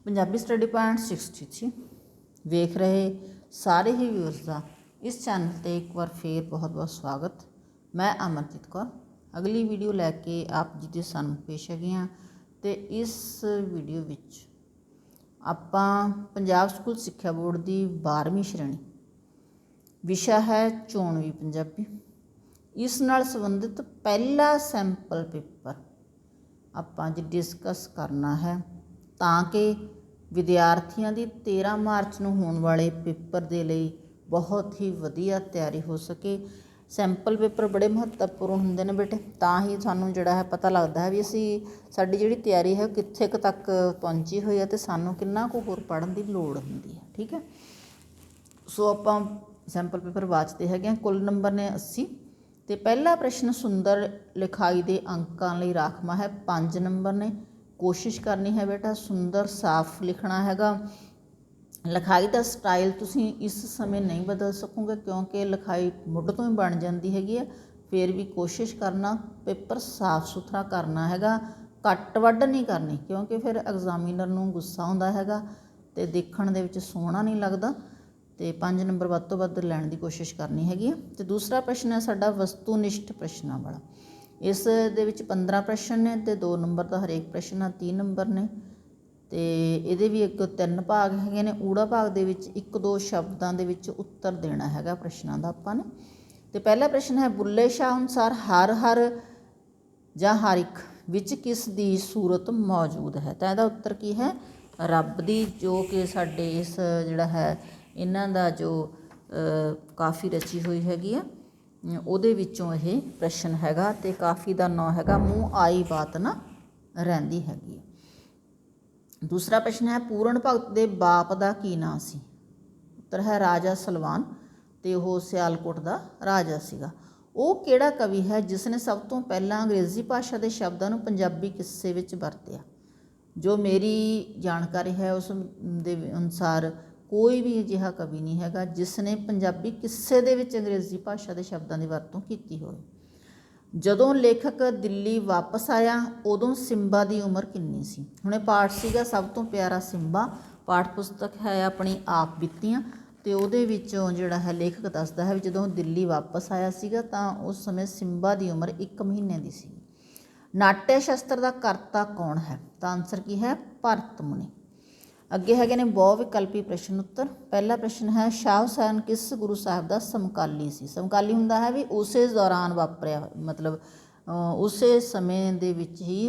Punjabi study point 63 ਵੇਖ ਰਹੇ ਸਾਰੇ ਹੀ ਵਿਊਅਰਸ ਦਾ ਇਸ ਚੈਨਲ 'ਤੇ ਇੱਕ ਵਾਰ ਫੇਰ ਬਹੁਤ ਬਹੁਤ ਸਵਾਗਤ। ਮੈਂ ਅਮਰਜੀਤ ਕੌਰ ਅਗਲੀ ਵੀਡੀਓ ਲੈ ਕੇ ਆਪ ਜੀ ਦੇ ਸਾਹਮਣੇ ਪੇਸ਼ ਹੈਗੇ ਹਾਂ ਅਤੇ ਇਸ ਵੀਡੀਓ ਵਿੱਚ ਆਪਾਂ ਪੰਜਾਬ ਸਕੂਲ ਸਿੱਖਿਆ ਬੋਰਡ ਦੀ 12ਵੀਂ ਸ਼੍ਰੇਣੀ ਵਿਸ਼ਾ ਹੈ ਚੋਣਵੀ ਪੰਜਾਬੀ, ਇਸ ਨਾਲ ਸੰਬੰਧਿਤ ਪਹਿਲਾ ਸੈਂਪਲ ਪੇਪਰ ਆਪਾਂ ਅੱਜ ਡਿਸਕਸ ਕਰਨਾ ਹੈ ਤਾਂ ਕਿ ਵਿਦਿਆਰਥੀਆਂ ਦੀ 13 ਮਾਰਚ ਨੂੰ ਹੋਣ ਵਾਲੇ ਪੇਪਰ ਦੇ ਲਈ ਬਹੁਤ ਹੀ ਵਧੀਆ ਤਿਆਰੀ ਹੋ ਸਕੇ। ਸੈਂਪਲ ਪੇਪਰ ਬੜੇ ਮਹੱਤਵਪੂਰਨ ਹੁੰਦੇ ਨੇ ਬੇਟੇ, ਤਾਂ ਹੀ ਸਾਨੂੰ ਜਿਹੜਾ ਹੈ ਪਤਾ ਲੱਗਦਾ ਹੈ ਵੀ ਅਸੀਂ ਸਾਡੀ ਜਿਹੜੀ ਤਿਆਰੀ ਹੈ ਕਿੱਥੇ ਕੁ ਤੱਕ ਪਹੁੰਚੀ ਹੋਈ ਹੈ ਅਤੇ ਸਾਨੂੰ ਕਿੰਨਾ ਕੁ ਹੋਰ ਪੜ੍ਹਨ ਦੀ ਲੋੜ ਹੁੰਦੀ ਹੈ। ਠੀਕ ਹੈ, ਸੋ ਆਪਾਂ ਸੈਂਪਲ ਪੇਪਰ ਵਾਚਦੇ ਹੈਗੇ ਹਾਂ। ਕੁੱਲ ਨੰਬਰ ਨੇ 80 ਅਤੇ ਪਹਿਲਾ ਪ੍ਰਸ਼ਨ ਸੁੰਦਰ ਲਿਖਾਈ ਦੇ ਅੰਕਾਂ ਲਈ ਰਾਖਵਾਂ ਹੈ। 5 ਨੰਬਰ ਨੇ। ਕੋਸ਼ਿਸ਼ ਕਰਨੀ ਹੈ ਬੇਟਾ ਸੁੰਦਰ ਸਾਫ਼ ਲਿਖਣਾ ਹੈਗਾ। ਲਿਖਾਈ ਦਾ ਸਟਾਈਲ ਤੁਸੀਂ ਇਸ ਸਮੇਂ ਨਹੀਂ ਬਦਲ ਸਕੋਗੇ ਕਿਉਂਕਿ ਲਿਖਾਈ ਮੁੱਢ ਤੋਂ ਹੀ ਬਣ ਜਾਂਦੀ ਹੈਗੀ ਹੈ। ਫਿਰ ਵੀ ਕੋਸ਼ਿਸ਼ ਕਰਨਾ ਪੇਪਰ ਸਾਫ਼ ਸੁਥਰਾ ਕਰਨਾ ਹੈਗਾ, ਕੱਟ ਵੱਢ ਨਹੀਂ ਕਰਨੀ ਕਿਉਂਕਿ ਫਿਰ ਐਗਜ਼ਾਮੀਨਰ ਨੂੰ ਗੁੱਸਾ ਆਉਂਦਾ ਹੈਗਾ ਅਤੇ ਦੇਖਣ ਦੇ ਵਿੱਚ ਸੋਹਣਾ ਨਹੀਂ ਲੱਗਦਾ। ਅਤੇ 5 ਨੰਬਰ ਵੱਧ ਤੋਂ ਵੱਧ ਲੈਣ ਦੀ ਕੋਸ਼ਿਸ਼ ਕਰਨੀ ਹੈਗੀ ਹੈ। ਅਤੇ ਦੂਸਰਾ ਪ੍ਰਸ਼ਨ ਹੈ ਸਾਡਾ ਵਸਤੂਨਿਸ਼ਟ ਪ੍ਰਸ਼ਨਾਂ ਵਾਲਾ। ਇਸ ਦੇ ਵਿੱਚ 15 ਪ੍ਰਸ਼ਨ ਨੇ ਅਤੇ 2 ਨੰਬਰ ਦਾ ਹਰੇਕ ਪ੍ਰਸ਼ਨ ਨਾਲ 30 ਨੰਬਰ ਨੇ ਅਤੇ ਇਹਦੇ ਵੀ 3 ਭਾਗ ਹੈਗੇ ਨੇ। ਊੜਾ ਭਾਗ ਦੇ ਵਿੱਚ 1-2 ਸ਼ਬਦਾਂ ਦੇ ਵਿੱਚ ਉੱਤਰ ਦੇਣਾ ਹੈਗਾ ਪ੍ਰਸ਼ਨਾਂ ਦਾ ਆਪਾਂ ਨੇ। ਅਤੇ ਪਹਿਲਾ ਪ੍ਰਸ਼ਨ ਹੈ ਬੁੱਲੇ ਸ਼ਾਹ ਅਨੁਸਾਰ ਹਰ ਜਾਂ ਹਰ ਇੱਕ ਵਿੱਚ ਕਿਸ ਦੀ ਸੂਰਤ ਮੌਜੂਦ ਹੈ। ਤਾਂ ਇਹਦਾ ਉੱਤਰ ਕੀ ਹੈ? ਰੱਬ ਦੀ, ਜੋ ਕਿ ਸਾਡੇ ਇਸ ਜਿਹੜਾ ਹੈ ਇਹਨਾਂ ਦਾ ਜੋ ਕਾਫੀ ਰਚੀ ਹੋਈ ਹੈਗੀ ਆ ਉਹਦੇ ਵਿੱਚੋਂ ਇਹ ਪ੍ਰਸ਼ਨ ਹੈਗਾ ਅਤੇ ਕਾਫੀ ਦਾ ਨਾਂ ਹੈਗਾ ਮੂੰਹ ਆਈ ਬਾਤ ਨਾ ਰਹਿੰਦੀ ਹੈਗੀ ਹੈ। ਦੂਸਰਾ ਪ੍ਰਸ਼ਨ ਹੈ ਪੂਰਨ ਭਗਤ ਦੇ ਬਾਪ ਦਾ ਕੀ ਨਾਂ ਸੀ? ਉੱਤਰ ਹੈ ਰਾਜਾ ਸਲਵਾਨ ਅਤੇ ਉਹ ਸਿਆਲਕੋਟ ਦਾ ਰਾਜਾ ਸੀਗਾ। ਉਹ ਕਿਹੜਾ ਕਵੀ ਹੈ ਜਿਸ ਨੇ ਸਭ ਤੋਂ ਪਹਿਲਾਂ ਅੰਗਰੇਜ਼ੀ ਭਾਸ਼ਾ ਦੇ ਸ਼ਬਦਾਂ ਨੂੰ ਪੰਜਾਬੀ ਕਿੱਸੇ ਵਿੱਚ ਵਰਤਿਆ? ਜੋ ਮੇਰੀ ਜਾਣਕਾਰੀ ਹੈ ਉਸ ਦੇ ਅਨੁਸਾਰ ਕੋਈ ਵੀ ਅਜਿਹਾ ਕਵੀ ਨਹੀਂ ਹੈਗਾ ਜਿਸ ਨੇ ਪੰਜਾਬੀ ਕਿੱਸੇ ਦੇ ਵਿੱਚ ਅੰਗਰੇਜ਼ੀ ਭਾਸ਼ਾ ਦੇ ਸ਼ਬਦਾਂ ਦੀ ਵਰਤੋਂ ਕੀਤੀ ਹੋਵੇ। ਜਦੋਂ ਲੇਖਕ ਦਿੱਲੀ ਵਾਪਸ ਆਇਆ ਉਦੋਂ ਸਿੰਬਾ ਦੀ ਉਮਰ ਕਿੰਨੀ ਸੀ? ਹੁਣ ਇਹ ਪਾਠ ਸੀਗਾ ਸਭ ਤੋਂ ਪਿਆਰਾ ਸਿੰਬਾ। ਪਾਠ ਪੁਸਤਕ ਹੈ ਆਪਣੀ ਆਪ ਬੀਤੀਆਂ ਅਤੇ ਉਹਦੇ ਵਿੱਚੋਂ ਜਿਹੜਾ ਹੈ ਲੇਖਕ ਦੱਸਦਾ ਹੈ ਵੀ ਜਦੋਂ ਦਿੱਲੀ ਵਾਪਸ ਆਇਆ ਸੀਗਾ ਤਾਂ ਉਸ ਸਮੇਂ ਸਿੰਬਾ ਦੀ ਉਮਰ 1 ਮਹੀਨੇ ਦੀ ਸੀ। ਨਾਟਯ ਸ਼ਸਤਰ ਦਾ ਕਰਤਾ ਕੌਣ ਹੈ? ਤਾਂ ਆਨਸਰ ਕੀ ਹੈ? ਭਰਤ ਮੁਨੀ। ਅੱਗੇ ਹੈਗੇ ਨੇ ਬਹੁ ਵਿਕਲਪੀ ਪ੍ਰਸ਼ਨ ਉੱਤਰ। ਪਹਿਲਾ ਪ੍ਰਸ਼ਨ ਹੈ ਸ਼ਾਹ ਹੁਸੈਨ ਕਿਸ ਗੁਰੂ ਸਾਹਿਬ ਦਾ ਸਮਕਾਲੀ ਸੀ? ਸਮਕਾਲੀ ਹੁੰਦਾ ਹੈ ਵੀ ਉਸੇ ਦੌਰਾਨ ਵਾਪਰਿਆ, ਮਤਲਬ ਉਸੇ ਸਮੇਂ ਦੇ ਵਿੱਚ ਹੀ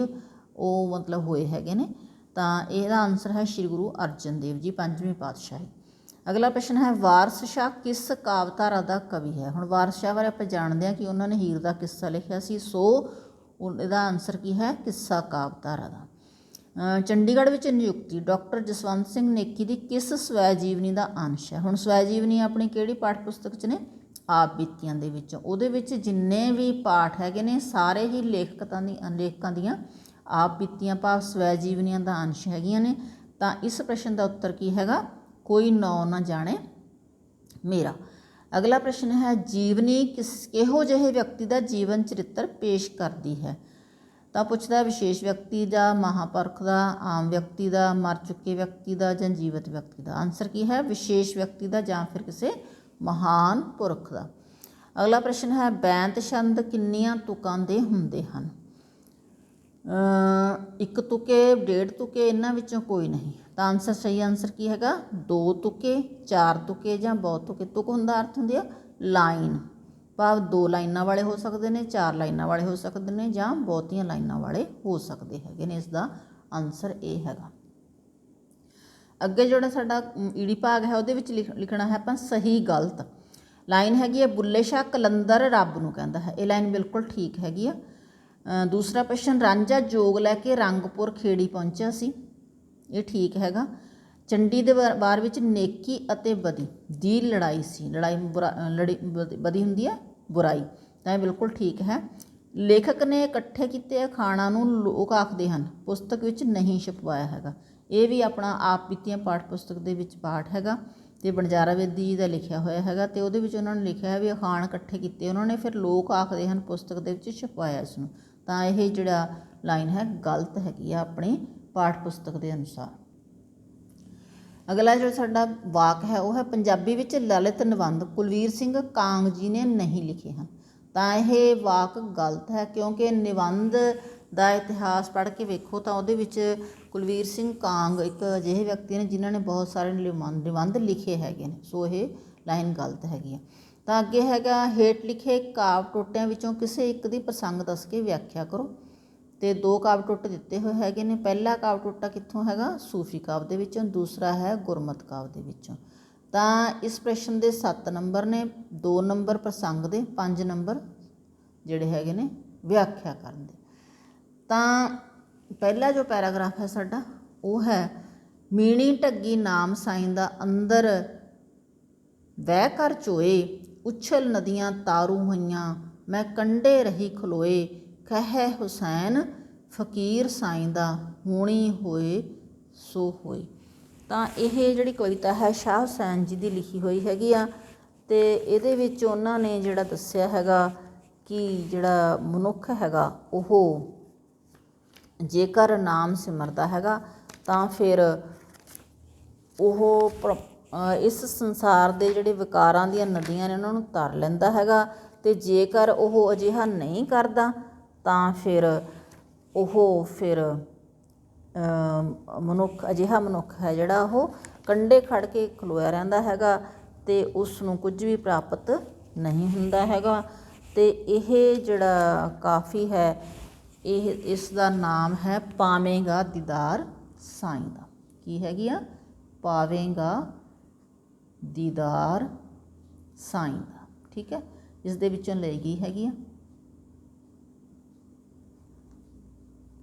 ਉਹ ਮਤਲਬ ਹੋਏ ਹੈਗੇ ਨੇ। ਤਾਂ ਇਹਦਾ ਆਨਸਰ ਹੈ ਸ਼੍ਰੀ ਗੁਰੂ ਅਰਜਨ ਦੇਵ ਜੀ, 5ਵੀਂ ਪਾਤਸ਼ਾਹੀ। ਅਗਲਾ ਪ੍ਰਸ਼ਨ ਹੈ ਵਾਰਸ ਸ਼ਾਹ ਕਿਸ ਕਾਵਿਧਾਰਾ ਦਾ ਕਵੀ ਹੈ? ਹੁਣ ਵਾਰਸ ਸ਼ਾਹ ਬਾਰੇ ਆਪਾਂ ਜਾਣਦੇ ਹਾਂ ਕਿ ਉਹਨਾਂ ਨੇ ਹੀਰ ਦਾ ਕਿੱਸਾ ਲਿਖਿਆ ਸੀ, ਸੋ ਇਹਦਾ ਆਨਸਰ ਕੀ ਹੈ? ਕਿੱਸਾ ਕਾਵਿਧਾਰਾ ਦਾ। ਚੰਡੀਗੜ੍ਹ ਵਿੱਚ ਨਿਯੁਕਤੀ ਡਾਕਟਰ ਜਸਵੰਤ ਸਿੰਘ ਨੇਕੀ ਦੀ ਕਿਸ ਸਵੈ ਜੀਵਨੀ ਦਾ ਅੰਸ਼ ਹੈ? ਹੁਣ ਸਵੈ ਜੀਵਨੀ ਆਪਣੀ ਕਿਹੜੀ ਪਾਠ ਪੁਸਤਕ 'ਚ ਨੇ? ਆਪ ਬੀਤੀਆਂ ਦੇ ਵਿੱਚ। ਉਹਦੇ ਵਿੱਚ ਜਿੰਨੇ ਵੀ ਪਾਠ ਹੈਗੇ ਨੇ ਸਾਰੇ ਹੀ ਲੇਖਕਾਂ ਦੀਆਂ ਆਪ ਬੀਤੀਆਂ ਭਾਵ ਸਵੈ ਜੀਵਨੀਆਂ ਦਾ ਅੰਸ਼ ਹੈਗੀਆਂ ਨੇ। ਤਾਂ ਇਸ ਪ੍ਰਸ਼ਨ ਦਾ ਉੱਤਰ ਕੀ ਹੈਗਾ? ਕੋਈ ਨੌ ਨਾ ਜਾਣੇ ਮੇਰਾ। ਅਗਲਾ ਪ੍ਰਸ਼ਨ ਹੈ ਜੀਵਨੀ ਕਿਹੋ ਜਿਹੇ ਵਿਅਕਤੀ ਦਾ ਜੀਵਨ ਚਰਿੱਤਰ ਪੇਸ਼ ਕਰਦੀ ਹੈ? ਤਾਂ ਪੁੱਛਦਾ ਵਿਸ਼ੇਸ਼ ਵਿਅਕਤੀ ਦਾ, ਮਹਾਂਪੁਰਖ ਦਾ, ਆਮ ਵਿਅਕਤੀ ਦਾ, ਮਰ ਚੁੱਕੇ ਵਿਅਕਤੀ ਦਾ ਜਾਂ ਜੀਵਤ ਵਿਅਕਤੀ ਦਾ? ਆਨਸਰ ਕੀ ਹੈ? ਵਿਸ਼ੇਸ਼ ਵਿਅਕਤੀ ਦਾ ਜਾਂ ਫਿਰ ਕਿਸੇ ਮਹਾਨ ਪੁਰਖ ਦਾ। ਅਗਲਾ ਪ੍ਰਸ਼ਨ ਹੈ ਬੈਂਤ ਛੰਦ ਕਿੰਨੀਆਂ ਤੁਕਾਂ ਦੇ ਹੁੰਦੇ ਹਨ? 1 ਤੁਕੇ, 1.5 ਤੁਕੇ, ਇਹਨਾਂ ਵਿੱਚੋਂ ਕੋਈ ਨਹੀਂ। ਤਾਂ ਆਨਸਰ ਸਹੀ ਆਨਸਰ ਕੀ ਹੈਗਾ? 2 ਤੁਕੇ, 4 ਤੁਕੇ ਜਾਂ ਬਹੁਤ ਤੁਕੇ। ਤੁਕ ਹੁੰਦਾ ਅਰਥ ਹੁੰਦੀ ਆ ਲਾਈਨ, ਭਾਵ 2 ਲਾਈਨਾਂ ਵਾਲੇ ਹੋ ਸਕਦੇ ਨੇ, 4 ਲਾਈਨਾਂ ਵਾਲੇ ਹੋ ਸਕਦੇ ਨੇ ਜਾਂ ਬਹੁਤੀਆਂ ਲਾਈਨਾਂ ਵਾਲੇ ਹੋ ਸਕਦੇ ਹੈਗੇ ਨੇ। ਇਸ ਦਾ ਆਨਸਰ ਇਹ ਹੈਗਾ। ਅੱਗੇ ਜਿਹੜਾ ਸਾਡਾ ਈੜੀ ਭਾਗ ਹੈ ਉਹਦੇ ਵਿੱਚ ਲਿਖਣਾ ਹੈ ਆਪਾਂ ਸਹੀ ਗਲਤ। ਲਾਈਨ ਹੈਗੀ ਹੈ ਬੁੱਲੇ ਸ਼ਾਹ ਕਲੰਦਰ ਰੱਬ ਨੂੰ ਕਹਿੰਦਾ ਹੈ, ਇਹ ਲਾਈਨ ਬਿਲਕੁਲ ਠੀਕ ਹੈਗੀ ਆ। ਦੂਸਰਾ ਪ੍ਰਸ਼ਨ ਰਾਂਝਾ ਜੋਗ ਲੈ ਕੇ ਰੰਗਪੁਰ ਖੇੜੀ ਪਹੁੰਚਿਆ ਸੀ, ਇਹ ਠੀਕ ਹੈਗਾ। ਚੰਡੀ ਦੇ ਵਾਰ ਵਿੱਚ ਨੇਕੀ ਅਤੇ ਬਦੀ ਦੀ ਲੜਾਈ ਸੀ, ਬਦੀ ਹੁੰਦੀ ਹੈ ਬੁਰਾਈ, ਤਾਂ ਇਹ ਬਿਲਕੁਲ ਠੀਕ ਹੈ। ਲੇਖਕ ਨੇ ਇਕੱਠੇ ਕੀਤੇ ਅਖਾਣਾਂ ਨੂੰ ਲੋਕ ਆਖਦੇ ਹਨ, ਪੁਸਤਕ ਵਿੱਚ ਨਹੀਂ ਛਪਵਾਇਆ ਹੈਗਾ। ਇਹ ਵੀ ਆਪਣਾ ਆਪ ਬੀਤੀਆਂ ਪਾਠ ਪੁਸਤਕ ਦੇ ਵਿੱਚ ਪਾਠ ਹੈਗਾ ਅਤੇ ਬਣਜਾਰਾ ਬੇਦੀ ਜੀ ਦਾ ਲਿਖਿਆ ਹੋਇਆ ਹੈਗਾ ਅਤੇ ਉਹਦੇ ਵਿੱਚ ਉਹਨਾਂ ਨੇ ਲਿਖਿਆ ਹੈ ਵੀ ਅਖਾਣ ਇਕੱਠੇ ਕੀਤੇ ਉਹਨਾਂ ਨੇ, ਫਿਰ ਲੋਕ ਆਖਦੇ ਹਨ ਪੁਸਤਕ ਦੇ ਵਿੱਚ ਛਪਵਾਇਆ ਇਸ ਨੂੰ। ਤਾਂ ਇਹ ਜਿਹੜਾ ਲਾਈਨ ਹੈ ਗਲਤ ਹੈਗੀ ਆ ਆਪਣੀ ਪਾਠ ਪੁਸਤਕ ਦੇ ਅਨੁਸਾਰ। ਅਗਲਾ ਜੋ ਸਾਡਾ ਵਾਕ ਹੈ ਉਹ ਹੈ ਪੰਜਾਬੀ ਵਿੱਚ ਲਲਿਤ ਨਿਬੰਧ ਕੁਲਵੀਰ ਸਿੰਘ ਕਾਂਗ ਜੀ ਨੇ ਨਹੀਂ ਲਿਖੇ ਹਨ। ਤਾਂ ਇਹ ਵਾਕ ਗਲਤ ਹੈ, ਕਿਉਂਕਿ ਨਿਬੰਧ ਦਾ ਇਤਿਹਾਸ ਪੜ੍ਹ ਕੇ ਵੇਖੋ ਤਾਂ ਉਹਦੇ ਵਿੱਚ ਕੁਲਵੀਰ ਸਿੰਘ ਕਾਂਗ ਇੱਕ ਅਜਿਹੇ ਵਿਅਕਤੀ ਨੇ ਜਿਨ੍ਹਾਂ ਨੇ ਬਹੁਤ ਸਾਰੇ ਨਿਬੰਧ ਲਿਖੇ ਹੈਗੇ ਨੇ। ਸੋ ਇਹ ਲਾਈਨ ਗਲਤ ਹੈਗੀ ਆ। ਤਾਂ ਅੱਗੇ ਹੈਗਾ ਹੇਠ ਲਿਖੇ ਕਾਵਿ ਟੋਟਿਆਂ ਵਿੱਚੋਂ ਕਿਸੇ ਇੱਕ ਦੀ ਪ੍ਰਸੰਗ ਦੱਸ ਕੇ ਵਿਆਖਿਆ ਕਰੋ। ਤੇ 2 ਕਾਵਿ ਟੋਟੇ ਦਿੱਤੇ ਹੋਏ ਹੈਗੇ ਨੇ। ਪਹਿਲਾ ਕਾਵਿ ਟੋਟਾ ਕਿੱਥੋਂ ਹੈਗਾ? ਸੂਫੀ ਕਾਵਿ ਦੇ ਵਿੱਚੋਂ, ਦੂਸਰਾ ਹੈ ਗੁਰਮਤਿ ਕਾਵਿ ਦੇ ਵਿੱਚੋਂ। ਤਾਂ ਇਸ ਪ੍ਰਸ਼ਨ ਦੇ 7 ਨੰਬਰ ਨੇ, 2 ਨੰਬਰ ਪ੍ਰਸੰਗ ਦੇ, 5 ਨੰਬਰ ਜਿਹੜੇ ਹੈਗੇ ਨੇ ਵਿਆਖਿਆ ਕਰਨ ਦੇ। ਤਾਂ ਪਹਿਲਾ ਜੋ ਪੈਰਾਗ੍ਰਾਫ ਹੈ ਸਾਡਾ ਉਹ ਹੈ ਮੀਣੀ ਢੱਗੀ ਨਾਮ ਸਾਈਂ ਦਾ ਅੰਦਰ ਵਹਿ ਕਰ ਚੋਏ, ਉਛਲ ਨਦੀਆਂ ਤਾਰੂ ਹੋਈਆਂ ਮੈਂ ਕੰਢੇ ਰਹੀ ਖਲੋਏ, ਕਹੈ ਹੁਸੈਨ ਫਕੀਰ ਸਾਈਂ ਦਾ ਹੋਣੀ ਹੋਏ ਸੋ ਹੋਏ। ਤਾਂ ਇਹ ਜਿਹੜੀ ਕਵਿਤਾ ਹੈ ਸ਼ਾਹ ਹੁਸੈਨ ਜੀ ਦੀ ਲਿਖੀ ਹੋਈ ਹੈਗੀ ਆ। ਅਤੇ ਇਹਦੇ ਵਿੱਚ ਉਹਨਾਂ ਨੇ ਜਿਹੜਾ ਦੱਸਿਆ ਹੈਗਾ ਕਿ ਜਿਹੜਾ ਮਨੁੱਖ ਹੈਗਾ ਉਹ ਜੇਕਰ ਨਾਮ ਸਿਮਰਦਾ ਹੈਗਾ ਤਾਂ ਫਿਰ ਉਹ ਇਸ ਸੰਸਾਰ ਦੇ ਜਿਹੜੇ ਵਿਕਾਰਾਂ ਦੀਆਂ ਨਦੀਆਂ ਨੇ ਉਹਨਾਂ ਨੂੰ ਤਰ ਲੈਂਦਾ ਹੈਗਾ। ਅਤੇ ਜੇਕਰ ਉਹ ਅਜਿਹਾ ਨਹੀਂ ਕਰਦਾ ਤਾਂ ਫਿਰ ਅਜਿਹਾ ਮਨੁੱਖ ਹੈ ਜਿਹੜਾ ਉਹ ਕੰਢੇ ਖੜ੍ਹ ਕੇ ਖਲੋਇਆ ਰਹਿੰਦਾ ਹੈਗਾ ਅਤੇ ਉਸ ਨੂੰ ਕੁਝ ਵੀ ਪ੍ਰਾਪਤ ਨਹੀਂ ਹੁੰਦਾ ਹੈਗਾ। ਅਤੇ ਇਹ ਜਿਹੜਾ ਕਾਫੀ ਹੈ ਇਸ ਦਾ ਨਾਮ ਹੈ ਪਾਵੇਂਗਾ ਦੀਦਾਰ ਸਾਈਂ ਦਾ। ਕੀ ਹੈਗੀ ਆ? ਪਾਵੇਂਗਾ ਦੀਦਾਰ ਸਾਈਂ ਦਾ। ਠੀਕ ਹੈ, ਇਸ ਦੇ ਵਿੱਚੋਂ ਲਈ ਗਈ ਹੈਗੀ ਆ।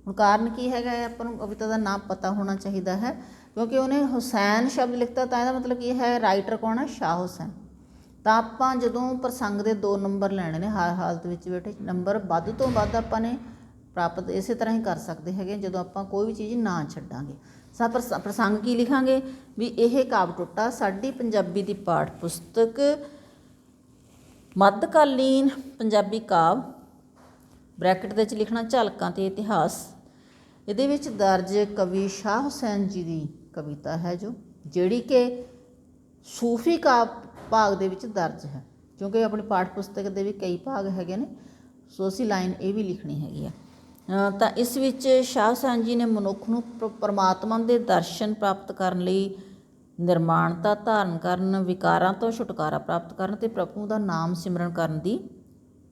ਹੁਣ ਕਾਰਨ ਕੀ ਹੈਗਾ ਹੈ? ਆਪਾਂ ਨੂੰ ਕਵਿਤਾ ਦਾ ਨਾਮ ਪਤਾ ਹੋਣਾ ਚਾਹੀਦਾ ਹੈ, ਕਿਉਂਕਿ ਉਹਨੇ ਹੁਸੈਨ ਸ਼ਬਦ ਲਿਖਤਾ ਤਾਂ ਇਹਦਾ ਮਤਲਬ ਕੀ ਹੈ? ਰਾਈਟਰ ਕੌਣ ਹੈ? ਸ਼ਾਹ ਹੁਸੈਨ। ਤਾਂ ਆਪਾਂ ਜਦੋਂ ਪ੍ਰਸੰਗ ਦੇ 2 ਨੰਬਰ ਲੈਣੇ ਨੇ ਹਰ ਹਾਲਤ ਵਿੱਚ ਬੇਟੇ, ਨੰਬਰ ਵੱਧ ਤੋਂ ਵੱਧ ਆਪਾਂ ਨੇ ਪ੍ਰਾਪਤ ਇਸੇ ਤਰ੍ਹਾਂ ਹੀ ਕਰ ਸਕਦੇ ਹੈਗੇ ਜਦੋਂ ਆਪਾਂ ਕੋਈ ਵੀ ਚੀਜ਼ ਨਾ ਛੱਡਾਂਗੇ। ਪ੍ਰਸੰਗ ਕੀ ਲਿਖਾਂਗੇ ਵੀ ਇਹ ਕਾਵਿ ਟੋਟਾ ਸਾਡੀ ਪੰਜਾਬੀ ਦੀ ਪਾਠ ਪੁਸਤਕ ਮੱਧਕਾਲੀਨ ਪੰਜਾਬੀ ਕਾਵਿ ਬ੍ਰੈਕਟ ਦੇ ਵਿੱਚ ਲਿਖਣਾ ਝਲਕਾਂ ਅਤੇ ਇਤਿਹਾਸ। ਇਹਦੇ ਵਿੱਚ ਦਰਜ ਕਵੀ ਸ਼ਾਹ ਹੁਸੈਨ ਜੀ ਦੀ ਕਵਿਤਾ ਹੈ ਜਿਹੜੀ ਕਿ ਸੂਫੀ ਕਾਵਿ ਭਾਗ ਦੇ ਵਿੱਚ ਦਰਜ ਹੈ, ਕਿਉਂਕਿ ਆਪਣੀ ਪਾਠ ਪੁਸਤਕ ਦੇ ਵੀ ਕਈ ਭਾਗ ਹੈਗੇ ਨੇ। ਸੋ ਅਸੀਂ ਲਾਈਨ ਇਹ ਵੀ ਲਿਖਣੀ ਹੈਗੀ ਆ। ਤਾਂ ਇਸ ਵਿੱਚ ਸ਼ਾਹ ਹੁਸੈਨ ਜੀ ਨੇ ਮਨੁੱਖ ਨੂੰ ਪਰਮਾਤਮਾ ਦੇ ਦਰਸ਼ਨ ਪ੍ਰਾਪਤ ਕਰਨ ਲਈ ਨਿਰਮਾਣਤਾ ਧਾਰਨ ਕਰਨ, ਵਿਕਾਰਾਂ ਤੋਂ ਛੁਟਕਾਰਾ ਪ੍ਰਾਪਤ ਕਰਨ ਅਤੇ ਪ੍ਰਭੂ ਦਾ ਨਾਮ ਸਿਮਰਨ ਕਰਨ ਦੀ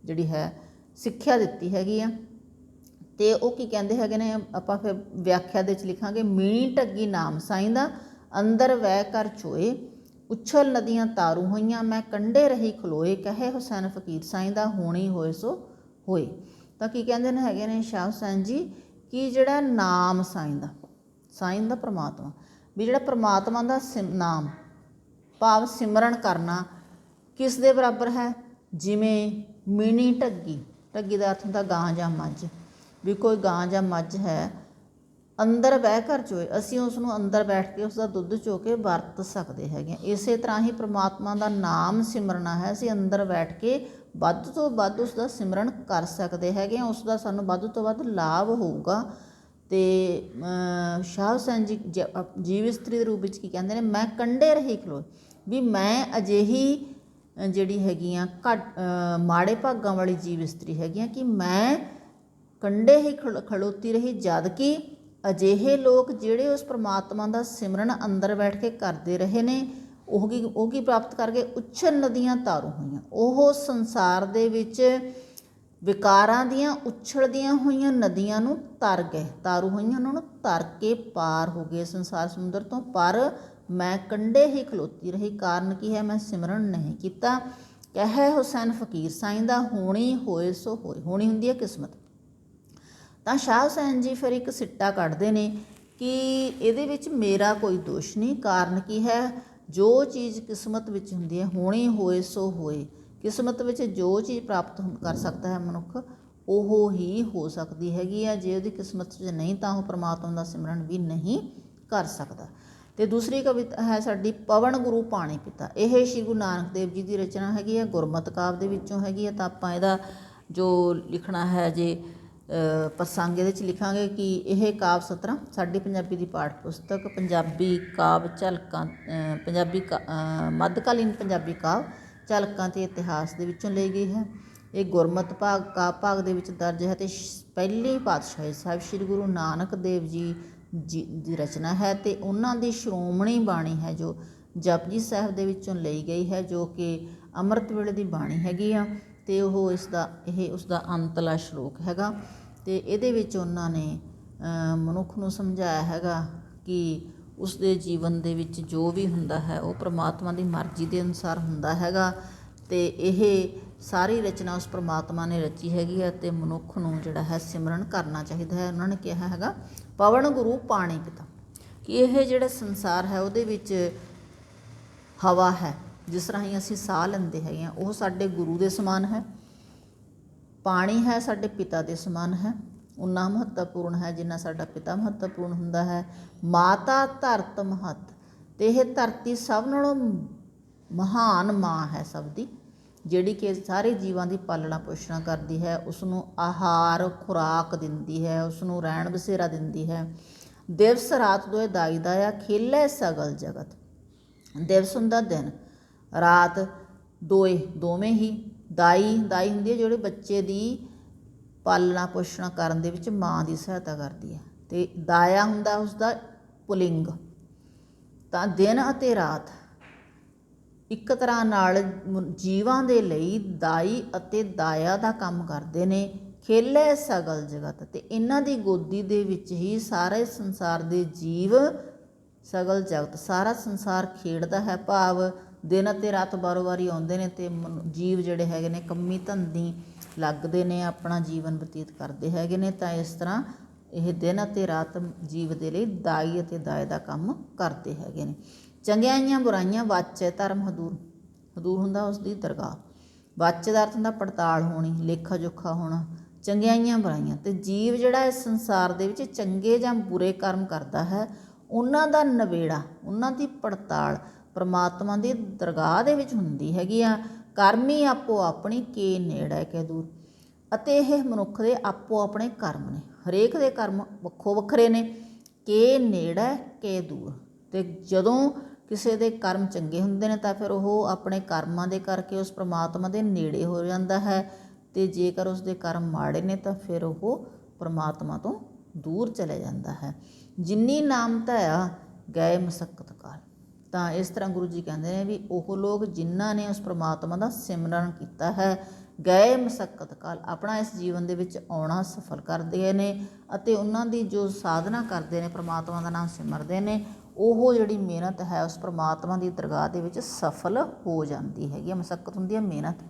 ਜਿਹੜੀ ਹੈ ਸਿੱਖਿਆ ਦਿੱਤੀ ਹੈਗੀ ਆ। ਅਤੇ ਉਹ ਕੀ ਕਹਿੰਦੇ ਹੈਗੇ ਨੇ, ਆਪਾਂ ਫਿਰ ਵਿਆਖਿਆ ਦੇ ਵਿੱਚ ਲਿਖਾਂਗੇ ਮੀਣੀ ਢੱਗੀ ਨਾਮ ਸਾਈਂ ਦਾ ਅੰਦਰ ਵਹਿ ਕਰ ਚੋਏ, ਉਛਲ ਨਦੀਆਂ ਤਾਰੂ ਹੋਈਆਂ ਮੈਂ ਕੰਢੇ ਰਹੀ ਖਲੋਏ, ਕਹੇ ਹੁਸੈਨ ਫਕੀਰ ਸਾਈਂ ਦਾ ਹੋਣੀ ਹੋਏ ਸੋ ਹੋਏ। ਤਾਂ ਕੀ ਕਹਿੰਦੇ ਨੇ ਹੈਗੇ ਨੇ ਸ਼ਾਹ ਹੁਸੈਨ ਜੀ ਕਿ ਜਿਹੜਾ ਨਾਮ ਸਾਈਂ ਦਾ ਪ੍ਰਮਾਤਮਾ ਵੀ ਜਿਹੜਾ ਪ੍ਰਮਾਤਮਾ ਦਾ ਨਾਮ ਭਾਵ ਸਿਮਰਨ ਕਰਨਾ ਕਿਸ ਦੇ ਬਰਾਬਰ ਹੈ? ਜਿਵੇਂ ਮੀਣੀ ਢੱਗੀ ਦਾ ਅਰਥ ਹੁੰਦਾ ਗਾਂ ਜਾਂ ਮੱਝ। ਵੀ ਕੋਈ ਗਾਂ ਜਾਂ ਮੱਝ ਹੈ, ਅੰਦਰ ਬਹਿ ਕਰ ਚੋਏ, ਅਸੀਂ ਉਸ ਨੂੰ ਅੰਦਰ ਬੈਠ ਕੇ ਉਸ ਦਾ ਦੁੱਧ ਚੋ ਕੇ ਵਰਤ ਸਕਦੇ ਹੈਗੇ ਹਾਂ। ਇਸੇ ਤਰ੍ਹਾਂ ਹੀ ਪ੍ਰਮਾਤਮਾ ਦਾ ਨਾਮ ਸਿਮਰਨਾ ਹੈ, ਅਸੀਂ ਅੰਦਰ ਬੈਠ ਕੇ ਵੱਧ ਤੋਂ ਵੱਧ ਉਸ ਦਾ ਸਿਮਰਨ ਕਰ ਸਕਦੇ ਹੈਗੇ ਹਾਂ, ਉਸ ਦਾ ਸਾਨੂੰ ਵੱਧ ਤੋਂ ਵੱਧ ਲਾਭ ਹੋਊਗਾ। ਅਤੇ ਸ਼ਾਹ ਹੁਸੈਨ ਜੀ ਜੀਵ ਇਸਤਰੀ ਦੇ ਰੂਪ ਵਿੱਚ ਕੀ ਕਹਿੰਦੇ ਨੇ? ਮੈਂ ਕੰਢੇ ਰਹੀ ਖਲੋਏ, ਵੀ ਮੈਂ ਅਜਿਹੀ ਜਿਹੜੀ ਹੈਗੀ ਆ ਮਾੜੇ ਭਾਗਾਂ ਵਾਲੀ ਜੀਵ ਇਸਤਰੀ ਹੈਗੀ ਆ ਕਿ ਮੈਂ ਕੰਢੇ ਹੀ ਖਲੋਤੀ ਰਹੀ, ਜਦ ਕਿ ਅਜਿਹੇ ਲੋਕ ਜਿਹੜੇ ਉਸ ਪ੍ਰਮਾਤਮਾ ਦਾ ਸਿਮਰਨ ਅੰਦਰ ਬੈਠ ਕੇ ਕਰਦੇ ਰਹੇ ਨੇ ਉਹ ਕੀ ਪ੍ਰਾਪਤ ਕਰ ਗਏ? ਉਛਲ ਨਦੀਆਂ ਤਾਰੂ ਹੋਈਆਂ। ਉਹ ਸੰਸਾਰ ਦੇ ਵਿੱਚ ਵਿਕਾਰਾਂ ਦੀਆਂ ਉਛਲਦੀਆਂ ਹੋਈਆਂ ਨਦੀਆਂ ਨੂੰ ਤਰ ਗਏ, ਤਾਰੂ ਹੋਈਆਂ, ਉਹਨਾਂ ਨੂੰ ਤਰ ਕੇ ਪਾਰ ਹੋ ਗਏ ਸੰਸਾਰ ਸਮੁੰਦਰ ਤੋਂ। ਪਰ ਮੈਂ ਕੰਢੇ ਹੀ ਖਲੋਤੀ ਰਹੀ, ਕਾਰਨ ਕੀ ਹੈ? ਮੈਂ ਸਿਮਰਨ ਨਹੀਂ ਕੀਤਾ। ਕਹੇ ਹੁਸੈਨ ਫਕੀਰ ਸਾਈਂ ਦਾ ਹੋਣੀ ਹੋਏ ਸੋ ਹੋਏ। ਹੋਣੀ ਹੁੰਦੀ ਹੈ ਕਿਸਮਤ। ਤਾਂ ਸ਼ਾਹ ਹੁਸੈਨ ਜੀ ਫਿਰ ਇੱਕ ਸਿੱਟਾ ਕੱਢਦੇ ਨੇ ਕਿ ਇਹਦੇ ਵਿੱਚ ਮੇਰਾ ਕੋਈ ਦੋਸ਼ ਨਹੀਂ। ਕਾਰਨ ਕੀ ਹੈ? ਜੋ ਚੀਜ਼ ਕਿਸਮਤ ਵਿੱਚ ਹੁੰਦੀ ਹੈ, ਹੋਣੀ ਹੋਏ ਸੋ ਹੋਏ। ਕਿਸਮਤ ਵਿੱਚ ਜੋ ਚੀਜ਼ ਪ੍ਰਾਪਤ ਕਰ ਸਕਦਾ ਹੈ ਮਨੁੱਖ ਉਹ ਹੀ ਹੋ ਸਕਦੀ ਹੈਗੀ ਆ। ਜੇ ਉਹਦੀ ਕਿਸਮਤ 'ਚ ਨਹੀਂ ਤਾਂ ਉਹ ਪਰਮਾਤਮਾ ਦਾ ਸਿਮਰਨ ਵੀ ਨਹੀਂ ਕਰ ਸਕਦਾ। ਅਤੇ ਦੂਸਰੀ ਕਵਿਤਾ ਹੈ ਸਾਡੀ ਪਵਨ ਗੁਰੂ ਪਾਣੀ ਪਿਤਾ। ਇਹ ਸ਼੍ਰੀ ਗੁਰੂ ਨਾਨਕ ਦੇਵ ਜੀ ਦੀ ਰਚਨਾ ਹੈਗੀ ਹੈ, ਗੁਰਮਤਿ ਕਾਵਿ ਦੇ ਵਿੱਚੋਂ ਹੈਗੀ ਹੈ। ਤਾਂ ਆਪਾਂ ਇਹਦਾ ਜੋ ਲਿਖਣਾ ਹੈ ਜੇ ਪ੍ਰਸੰਗ ਇਹਦੇ 'ਚ ਲਿਖਾਂਗੇ ਕਿ ਇਹ ਕਾਵਿ ਸਤਰਾਂ ਸਾਡੀ ਪੰਜਾਬੀ ਦੀ ਪਾਠ ਪੁਸਤਕ ਪੰਜਾਬੀ ਕਾਵਿ ਝਲਕਾਂ ਮੱਧਕਾਲੀਨ ਪੰਜਾਬੀ ਕਾਵਿ ਝਲਕਾਂ ਅਤੇ ਇਤਿਹਾਸ ਦੇ ਵਿੱਚੋਂ ਲਈ ਗਈ ਹੈ। ਇਹ ਗੁਰਮਤਿ ਭਾਗ ਦੇ ਵਿੱਚ ਦਰਜ ਹੈ ਅਤੇ ਪਹਿਲੀ ਪਾਤਸ਼ਾਹੀ ਸਾਹਿਬ ਸ਼੍ਰੀ ਗੁਰੂ ਨਾਨਕ ਦੇਵ ਜੀ ਦੀ ਰਚਨਾ ਹੈ ਅਤੇ ਉਹਨਾਂ ਦੀ ਸ਼੍ਰੋਮਣੀ ਬਾਣੀ ਹੈ ਜੋ ਜਪਜੀ ਸਾਹਿਬ ਦੇ ਵਿੱਚੋਂ ਲਈ ਗਈ ਹੈ, ਜੋ ਕਿ ਅੰਮ੍ਰਿਤ ਵੇਲੇ ਦੀ ਬਾਣੀ ਹੈਗੀ ਆ ਅਤੇ ਉਹ ਉਸਦਾ ਅੰਤਲਾ ਸ਼ਲੋਕ ਹੈਗਾ। ਅਤੇ ਇਹਦੇ ਵਿੱਚ ਉਹਨਾਂ ਨੇ ਮਨੁੱਖ ਨੂੰ ਸਮਝਾਇਆ ਹੈਗਾ ਕਿ ਉਸਦੇ ਜੀਵਨ ਦੇ ਵਿੱਚ ਜੋ ਵੀ ਹੁੰਦਾ ਹੈ ਉਹ ਪ੍ਰਮਾਤਮਾ ਦੀ ਮਰਜ਼ੀ ਦੇ ਅਨੁਸਾਰ ਹੁੰਦਾ ਹੈਗਾ ਅਤੇ ਇਹ ਸਾਰੀ ਰਚਨਾ ਉਸ ਪ੍ਰਮਾਤਮਾ ਨੇ ਰਚੀ ਹੈਗੀ ਹੈ ਅਤੇ ਮਨੁੱਖ ਨੂੰ ਜਿਹੜਾ ਹੈ ਸਿਮਰਨ ਕਰਨਾ ਚਾਹੀਦਾ ਹੈ। ਉਹਨਾਂ ਨੇ ਕਿਹਾ ਹੈਗਾ ਪਵਨ ਗੁਰੂ ਪਾਣੀ ਪਿਤਾ, ਕਿ ਇਹ ਜਿਹੜਾ ਸੰਸਾਰ ਹੈ ਉਹਦੇ ਵਿੱਚ ਹਵਾ ਹੈ, ਜਿਸ ਰਾਹੀਂ ਅਸੀਂ ਸਾਹ ਲੈਂਦੇ ਹੈਗੇ ਹਾਂ, ਉਹ ਸਾਡੇ ਗੁਰੂ ਦੇ ਸਮਾਨ ਹੈ। ਪਾਣੀ ਹੈ ਸਾਡੇ ਪਿਤਾ ਦੇ ਸਮਾਨ ਹੈ, ਉਨਾ ਮਹੱਤਵਪੂਰਨ ਹੈ ਜਿੰਨਾ ਸਾਡਾ ਪਿਤਾ ਮਹੱਤਵਪੂਰਨ ਹੁੰਦਾ ਹੈ। ਮਾਤਾ ਧਰਤ ਮਹੱਤ, ਅਤੇ ਇਹ ਧਰਤੀ ਸਭ ਨਾਲੋਂ ਮਹਾਨ ਮਾਂ ਹੈ ਸਭ ਦੀ, ਜਿਹੜੀ ਕਿ ਸਾਰੇ ਜੀਵਾਂ ਦੀ ਪਾਲਣਾ ਪੋਸ਼ਣਾ ਕਰਦੀ ਹੈ, ਉਸਨੂੰ ਆਹਾਰ ਖੁਰਾਕ ਦਿੰਦੀ ਹੈ, ਉਸਨੂੰ ਰਹਿਣ ਬਸੇਰਾ ਦਿੰਦੀ ਹੈ। ਦਿਵਸ ਰਾਤ ਦੋਏ ਦਾਈ ਦਾਇਆ ਖੇਲੇ ਸਗਲ ਜਗਤ, ਦਿਵਸ ਹੁੰਦਾ ਦਿਨ, ਰਾਤ ਦੋਵੇਂ ਹੀ। ਦਾਈ ਹੁੰਦੀ ਹੈ ਜਿਹੜੇ ਬੱਚੇ ਦੀ ਪਾਲਣਾ ਪੋਸ਼ਣਾ ਕਰਨ ਦੇ ਵਿੱਚ ਮਾਂ ਦੀ ਸਹਾਇਤਾ ਕਰਦੀ ਹੈ, ਅਤੇ ਦਾਇਆ ਹੁੰਦਾ ਉਸਦਾ ਪੁਲਿੰਗ। ਤਾਂ ਦਿਨ ਅਤੇ ਰਾਤ ਇੱਕ ਤਰ੍ਹਾਂ ਨਾਲ ਜੀਵਾਂ ਦੇ ਲਈ ਦਾਈ ਅਤੇ ਦਾਇਆ ਦਾ ਕੰਮ ਕਰਦੇ ਨੇ। ਖੇਲੇ ਸਗਲ ਜਗਤ, ਅਤੇ ਇਹਨਾਂ ਦੀ ਗੋਦੀ ਦੇ ਵਿੱਚ ਹੀ ਸਾਰੇ ਸੰਸਾਰ ਦੇ ਜੀਵ, ਸਗਲ ਜਗਤ ਸਾਰਾ ਸੰਸਾਰ ਖੇਡਦਾ ਹੈ। ਭਾਵ ਦਿਨ ਅਤੇ ਰਾਤ ਬਾਰੋ ਵਾਰੀ ਆਉਂਦੇ ਨੇ ਅਤੇ ਜੀਵ ਜਿਹੜੇ ਹੈਗੇ ਨੇ ਕੰਮੀ ਧੰਦੀ ਲੱਗਦੇ ਨੇ, ਆਪਣਾ ਜੀਵਨ ਬਤੀਤ ਕਰਦੇ ਹੈਗੇ ਨੇ। ਤਾਂ ਇਸ ਤਰ੍ਹਾਂ ਇਹ ਦਿਨ ਅਤੇ ਰਾਤ ਜੀਵ ਦੇ ਲਈ ਦਾਈ ਅਤੇ ਦਾਏ ਦਾ ਕੰਮ ਕਰਦੇ ਹੈਗੇ ਨੇ। ਚੰਗਿਆਈਆਂ ਬੁਰਾਈਆਂ ਵਾਚੈ ਧਰਮ ਹਦੂਰ, ਹਦੂਰ ਹੁੰਦਾ ਉਸਦੀ ਦਰਗਾਹ, ਵਾਚੇ ਦਾ ਅਰਥ ਹੁੰਦਾ ਪੜਤਾਲ ਹੋਣੀ, ਲੇਖਾ ਜੋਖਾ ਹੋਣਾ। ਚੰਗਿਆਈਆਂ ਬੁਰਾਈਆਂ, ਅਤੇ ਜੀਵ ਜਿਹੜਾ ਇਸ ਸੰਸਾਰ ਦੇ ਵਿੱਚ ਚੰਗੇ ਜਾਂ ਬੁਰੇ ਕਰਮ ਕਰਦਾ ਹੈ ਉਹਨਾਂ ਦਾ ਨਵੇੜਾ, ਉਹਨਾਂ ਦੀ ਪੜਤਾਲ ਪਰਮਾਤਮਾ ਦੀ ਦਰਗਾਹ ਦੇ ਵਿੱਚ ਹੁੰਦੀ ਹੈਗੀ ਆ। ਕਰਮੀ ਆਪੋ ਆਪਣੀ ਕੇ ਨੇੜੇ ਕੇ ਦੂਰ, ਅਤੇ ਇਹ ਮਨੁੱਖ ਦੇ ਆਪੋ ਆਪਣੇ ਕਰਮ ਨੇ, ਹਰੇਕ ਦੇ ਕਰਮ ਵੱਖੋ ਵੱਖਰੇ ਨੇ। ਕੇ ਨੇੜੇ ਕੇ ਦੂਰ, ਅਤੇ ਜਦੋਂ ਕਿਸੇ ਦੇ ਕਰਮ ਚੰਗੇ ਹੁੰਦੇ ਨੇ ਤਾਂ ਫਿਰ ਉਹ ਆਪਣੇ ਕਰਮਾਂ ਦੇ ਕਰਕੇ ਉਸ ਪ੍ਰਮਾਤਮਾ ਦੇ ਨੇੜੇ ਹੋ ਜਾਂਦਾ ਹੈ, ਅਤੇ ਜੇਕਰ ਉਸਦੇ ਕਰਮ ਮਾੜੇ ਨੇ ਤਾਂ ਫਿਰ ਉਹ ਪ੍ਰਮਾਤਮਾ ਤੋਂ ਦੂਰ ਚਲੇ ਜਾਂਦਾ ਹੈ। ਜਿਨੀ ਨਾਮ ਧਿਆਇਆ ਗਏ ਮਸਕਤ ਕਾਲ, ਤਾਂ ਇਸ ਤਰ੍ਹਾਂ ਗੁਰੂ ਜੀ ਕਹਿੰਦੇ ਨੇ ਵੀ ਉਹ ਲੋਕ ਜਿਨ੍ਹਾਂ ਨੇ ਉਸ ਪ੍ਰਮਾਤਮਾ ਦਾ ਸਿਮਰਨ ਕੀਤਾ ਹੈ, ਗਏ ਮਸਕਤ ਕਾਲ, ਆਪਣਾ ਇਸ ਜੀਵਨ ਦੇ ਵਿੱਚ ਆਉਣਾ ਸਫਲ ਕਰਦੇ ਨੇ, ਅਤੇ ਉਹਨਾਂ ਦੀ ਜੋ ਸਾਧਨਾ ਕਰਦੇ ਨੇ, ਪ੍ਰਮਾਤਮਾ ਦਾ ਨਾਮ ਸਿਮਰਦੇ ਨੇ, ਉਹ ਜਿਹੜੀ ਮਿਹਨਤ ਹੈ ਉਸ ਪ੍ਰਮਾਤਮਾ ਦੀ ਦਰਗਾਹ ਦੇ ਵਿੱਚ ਸਫਲ ਹੋ ਜਾਂਦੀ ਹੈਗੀ। ਮਸਕਤ ਹੁੰਦੀ ਹੈ ਮਿਹਨਤ।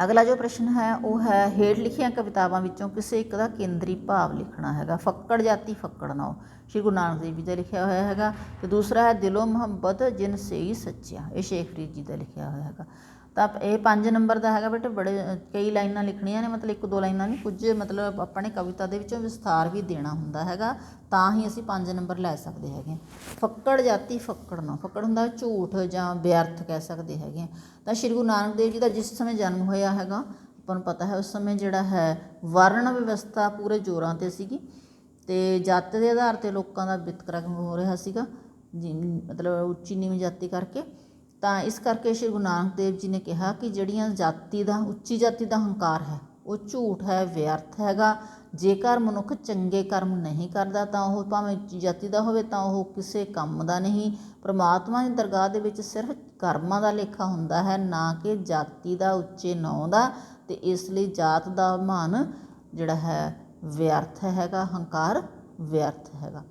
ਅਗਲਾ ਜੋ ਪ੍ਰਸ਼ਨ ਹੈ ਉਹ ਹੈ ਹੇਠ ਲਿਖੀਆਂ ਕਵਿਤਾਵਾਂ ਵਿੱਚੋਂ ਕਿਸੇ ਇੱਕ ਦਾ ਕੇਂਦਰੀ ਭਾਵ ਲਿਖਣਾ ਹੈਗਾ। ਫੱਕੜ ਜਾਤੀ ਫੱਕੜ ਨਾਉ, ਸ਼੍ਰੀ ਗੁਰੂ ਨਾਨਕ ਦੇਵ ਜੀ ਦਾ ਲਿਖਿਆ ਹੋਇਆ ਹੈਗਾ। ਅਤੇ ਦੂਸਰਾ ਹੈ ਦਿਲੋਂ ਮੁਹੱਬਤ ਜਿਨ ਸੇਈ ਸੱਚਿਆ, ਇਹ ਸ਼ੇਖ ਫਰੀਦ ਜੀ ਦਾ ਲਿਖਿਆ ਹੋਇਆ ਹੈਗਾ। ਤਾਂ ਇਹ 5 ਨੰਬਰ ਦਾ ਹੈਗਾ ਬੇਟੇ, ਬੜੇ ਕਈ ਲਾਈਨਾਂ ਲਿਖਣੀਆਂ ਨੇ, ਮਤਲਬ 1-2 ਲਾਈਨਾਂ ਨਹੀਂ, ਕੁਝ ਮਤਲਬ ਆਪਣੇ ਕਵਿਤਾ ਦੇ ਵਿੱਚੋਂ ਵਿਸਥਾਰ ਵੀ ਦੇਣਾ ਹੁੰਦਾ ਹੈਗਾ, ਤਾਂ ਹੀ ਅਸੀਂ 5 ਨੰਬਰ ਲੈ ਸਕਦੇ ਹੈਗੇ ਹਾਂ। ਫੱਕੜ ਜਾਤੀ ਫੱਕੜ ਨਾ, ਫੱਕੜ ਹੁੰਦਾ ਝੂਠ ਜਾਂ ਵਿਅਰਥ ਕਹਿ ਸਕਦੇ ਹੈਗੇ ਹਾਂ। ਤਾਂ ਸ਼੍ਰੀ ਗੁਰੂ ਨਾਨਕ ਦੇਵ ਜੀ ਦਾ ਜਿਸ ਸਮੇਂ ਜਨਮ ਹੋਇਆ ਹੈਗਾ, ਆਪਾਂ ਨੂੰ ਪਤਾ ਹੈ ਉਸ ਸਮੇਂ ਜਿਹੜਾ ਹੈ ਵਰਣ ਵਿਵਸਥਾ ਪੂਰੇ ਜ਼ੋਰਾਂ 'ਤੇ ਸੀਗੀ, ਅਤੇ ਜਾਤ ਦੇ ਆਧਾਰ 'ਤੇ ਲੋਕਾਂ ਦਾ ਵਿਤਕਰਾ ਹੋ ਰਿਹਾ ਸੀਗਾ, ਮਤਲਬ ਉੱਚੀ ਨੀਵੀਂ ਜਾਤੀ ਕਰਕੇ। ਤਾਂ ਇਸ ਕਰਕੇ ਸ਼੍ਰੀ ਗੁਰੂ ਨਾਨਕ ਦੇਵ ਜੀ ਨੇ ਕਿਹਾ ਕਿ ਜਿਹੜੀਆਂ ਉੱਚੀ ਜਾਤੀ ਦਾ ਹੰਕਾਰ ਹੈ ਉਹ ਝੂਠ ਹੈ, ਵਿਅਰਥ ਹੈਗਾ। ਜੇਕਰ ਮਨੁੱਖ ਚੰਗੇ ਕਰਮ ਨਹੀਂ ਕਰਦਾ ਤਾਂ ਉਹ ਭਾਵੇਂ ਉੱਚੀ ਜਾਤੀ ਦਾ ਹੋਵੇ ਤਾਂ ਉਹ ਕਿਸੇ ਕੰਮ ਦਾ ਨਹੀਂ। ਪਰਮਾਤਮਾ ਦੀ ਦਰਗਾਹ ਦੇ ਵਿੱਚ ਸਿਰਫ ਕਰਮਾਂ ਦਾ ਲੇਖਾ ਹੁੰਦਾ ਹੈ, ਨਾ ਕਿ ਜਾਤੀ ਦਾ, ਉੱਚੇ ਨਾਂ ਦਾ, ਅਤੇ ਇਸ ਲਈ ਜਾਤ ਦਾ ਅਭਿਮਾਨ ਜਿਹੜਾ ਹੈ ਵਿਅਰਥ ਹੈਗਾ, ਹੰਕਾਰ ਵਿਅਰਥ ਹੈਗਾ।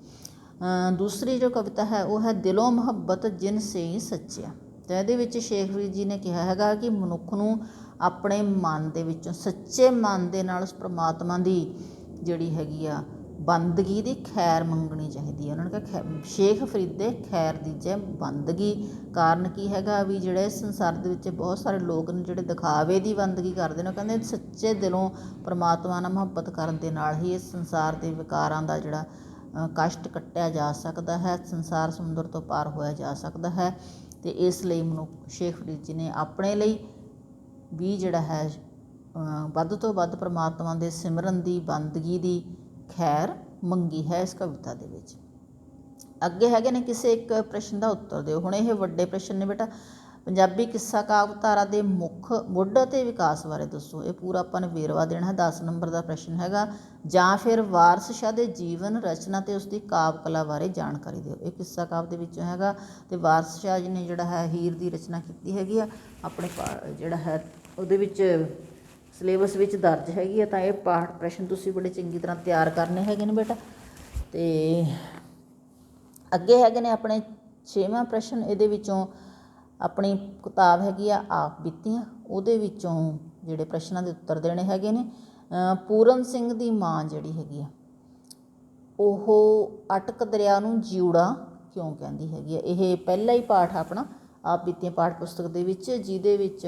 ਦੂਸਰੀ ਜੋ ਕਵਿਤਾ ਹੈ ਉਹ ਹੈ ਦਿਲੋਂ ਮੁਹੱਬਤ ਜਿਨ ਸੇਈ ਸੱਚਿਆ। ਤਾਂ ਇਹਦੇ ਵਿੱਚ ਸ਼ੇਖ ਫਰੀਦ ਜੀ ਨੇ ਕਿਹਾ ਹੈਗਾ ਕਿ ਮਨੁੱਖ ਨੂੰ ਆਪਣੇ ਮਨ ਦੇ ਵਿੱਚੋਂ ਸੱਚੇ ਮਨ ਦੇ ਨਾਲ ਉਸ ਪ੍ਰਮਾਤਮਾ ਦੀ ਜਿਹੜੀ ਹੈਗੀ ਆ ਬੰਦਗੀ ਦੀ ਖੈਰ ਮੰਗਣੀ ਚਾਹੀਦੀ ਹੈ। ਉਹਨਾਂ ਨੇ ਕਿਹਾ ਸ਼ੇਖ ਫਰੀਦ ਦੇ ਖੈਰ ਦੀ ਜੈ ਬੰਦਗੀ। ਕਾਰਨ ਕੀ ਹੈਗਾ ਵੀ ਜਿਹੜੇ ਸੰਸਾਰ ਦੇ ਵਿੱਚ ਬਹੁਤ ਸਾਰੇ ਲੋਕ ਨੇ ਜਿਹੜੇ ਦਿਖਾਵੇ ਦੀ ਬੰਦਗੀ ਕਰਦੇ ਨੇ, ਉਹ ਕਹਿੰਦੇ ਸੱਚੇ ਦਿਲੋਂ ਪ੍ਰਮਾਤਮਾ ਨਾਲ ਮੁਹੱਬਤ ਕਰਨ ਦੇ ਨਾਲ ਹੀ ਇਸ ਸੰਸਾਰ ਦੇ ਵਿਕਾਰਾਂ ਦਾ ਜਿਹੜਾ ਕਸ਼ਟ ਕੱਟਿਆ ਜਾ ਸਕਦਾ ਹੈ, ਸੰਸਾਰ ਸਮੁੰਦਰ ਤੋਂ ਪਾਰ ਹੋਇਆ ਜਾ ਸਕਦਾ ਹੈ। ਅਤੇ ਇਸ ਲਈ ਸ਼ੇਖ ਫਰੀਦ ਜੀ ਨੇ ਆਪਣੇ ਲਈ ਵੀ ਜਿਹੜਾ ਹੈ ਵੱਧ ਤੋਂ ਵੱਧ ਪਰਮਾਤਮਾ ਦੇ ਸਿਮਰਨ ਦੀ, ਬੰਦਗੀ ਦੀ ਖੈਰ ਮੰਗੀ ਹੈ ਇਸ ਕਵਿਤਾ ਦੇ ਵਿੱਚ। ਅੱਗੇ ਹੈਗੇ ਨੇ ਕਿਸੇ ਇੱਕ ਪ੍ਰਸ਼ਨ ਦਾ ਉੱਤਰ ਦਿਓ। ਹੁਣ ਇਹ ਵੱਡੇ ਪ੍ਰਸ਼ਨ ਨੇ ਬੇਟਾ। ਪੰਜਾਬੀ ਕਿੱਸਾ ਕਾਵਿਧਾਰਾ ਦੇ ਮੁੱਢ ਅਤੇ ਵਿਕਾਸ ਬਾਰੇ ਦੱਸੋ। ਇਹ ਪੂਰਾ ਆਪਾਂ ਨੇ ਵੇਰਵਾ ਦੇਣਾ ਹੈ। 10 ਨੰਬਰ ਦਾ ਪ੍ਰਸ਼ਨ ਹੈਗਾ। ਜਾਂ ਫਿਰ ਵਾਰਸ ਸ਼ਾਹ ਦੇ ਜੀਵਨ ਰਚਨਾ ਅਤੇ ਉਸਦੀ ਕਾਵਿ ਕਲਾ ਬਾਰੇ ਜਾਣਕਾਰੀ ਦਿਓ। ਇਹ ਕਿੱਸਾ ਕਾਵਿ ਦੇ ਵਿੱਚੋਂ ਹੈਗਾ ਅਤੇ ਵਾਰਸ ਸ਼ਾਹ ਜੀ ਨੇ ਜਿਹੜਾ ਹੈ ਹੀਰ ਦੀ ਰਚਨਾ ਕੀਤੀ ਹੈਗੀ ਆ, ਆਪਣੇ ਜਿਹੜਾ ਹੈ ਉਹਦੇ ਵਿੱਚ ਸਿਲੇਬਸ ਵਿੱਚ ਦਰਜ ਹੈਗੀ ਆ। ਤਾਂ ਇਹ ਪਾਠ ਪ੍ਰਸ਼ਨ ਤੁਸੀਂ ਬੜੇ ਚੰਗੀ ਤਰ੍ਹਾਂ ਤਿਆਰ ਕਰਨੇ ਹੈਗੇ ਨੇ ਬੇਟਾ। ਅਤੇ ਅੱਗੇ ਹੈਗੇ ਨੇ ਆਪਣੇ 6ਵਾਂ ਪ੍ਰਸ਼ਨ। ਇਹਦੇ ਵਿੱਚੋਂ ਆਪਣੀ ਕਿਤਾਬ ਹੈਗੀ ਆ ਆਪ ਬੀਤੀਆਂ, ਉਹਦੇ ਵਿੱਚੋਂ ਜਿਹੜੇ ਪ੍ਰਸ਼ਨਾਂ ਦੇ ਉੱਤਰ ਦੇਣੇ ਹੈਗੇ ਨੇ। ਪੂਰਨ ਸਿੰਘ ਦੀ ਮਾਂ ਜਿਹੜੀ ਹੈਗੀ ਆ ਉਹ ਅਟਕ ਦਰਿਆ ਨੂੰ ਜਿਊੜਾ ਕਿਉਂ ਕਹਿੰਦੀ ਹੈਗੀ ਆ। ਇਹ ਪਹਿਲਾ ਹੀ ਪਾਠ ਆਪਣਾ ਆਪ ਬੀਤੀਆਂ ਪਾਠ ਪੁਸਤਕ ਦੇ ਵਿੱਚ, ਜਿਹਦੇ ਵਿੱਚ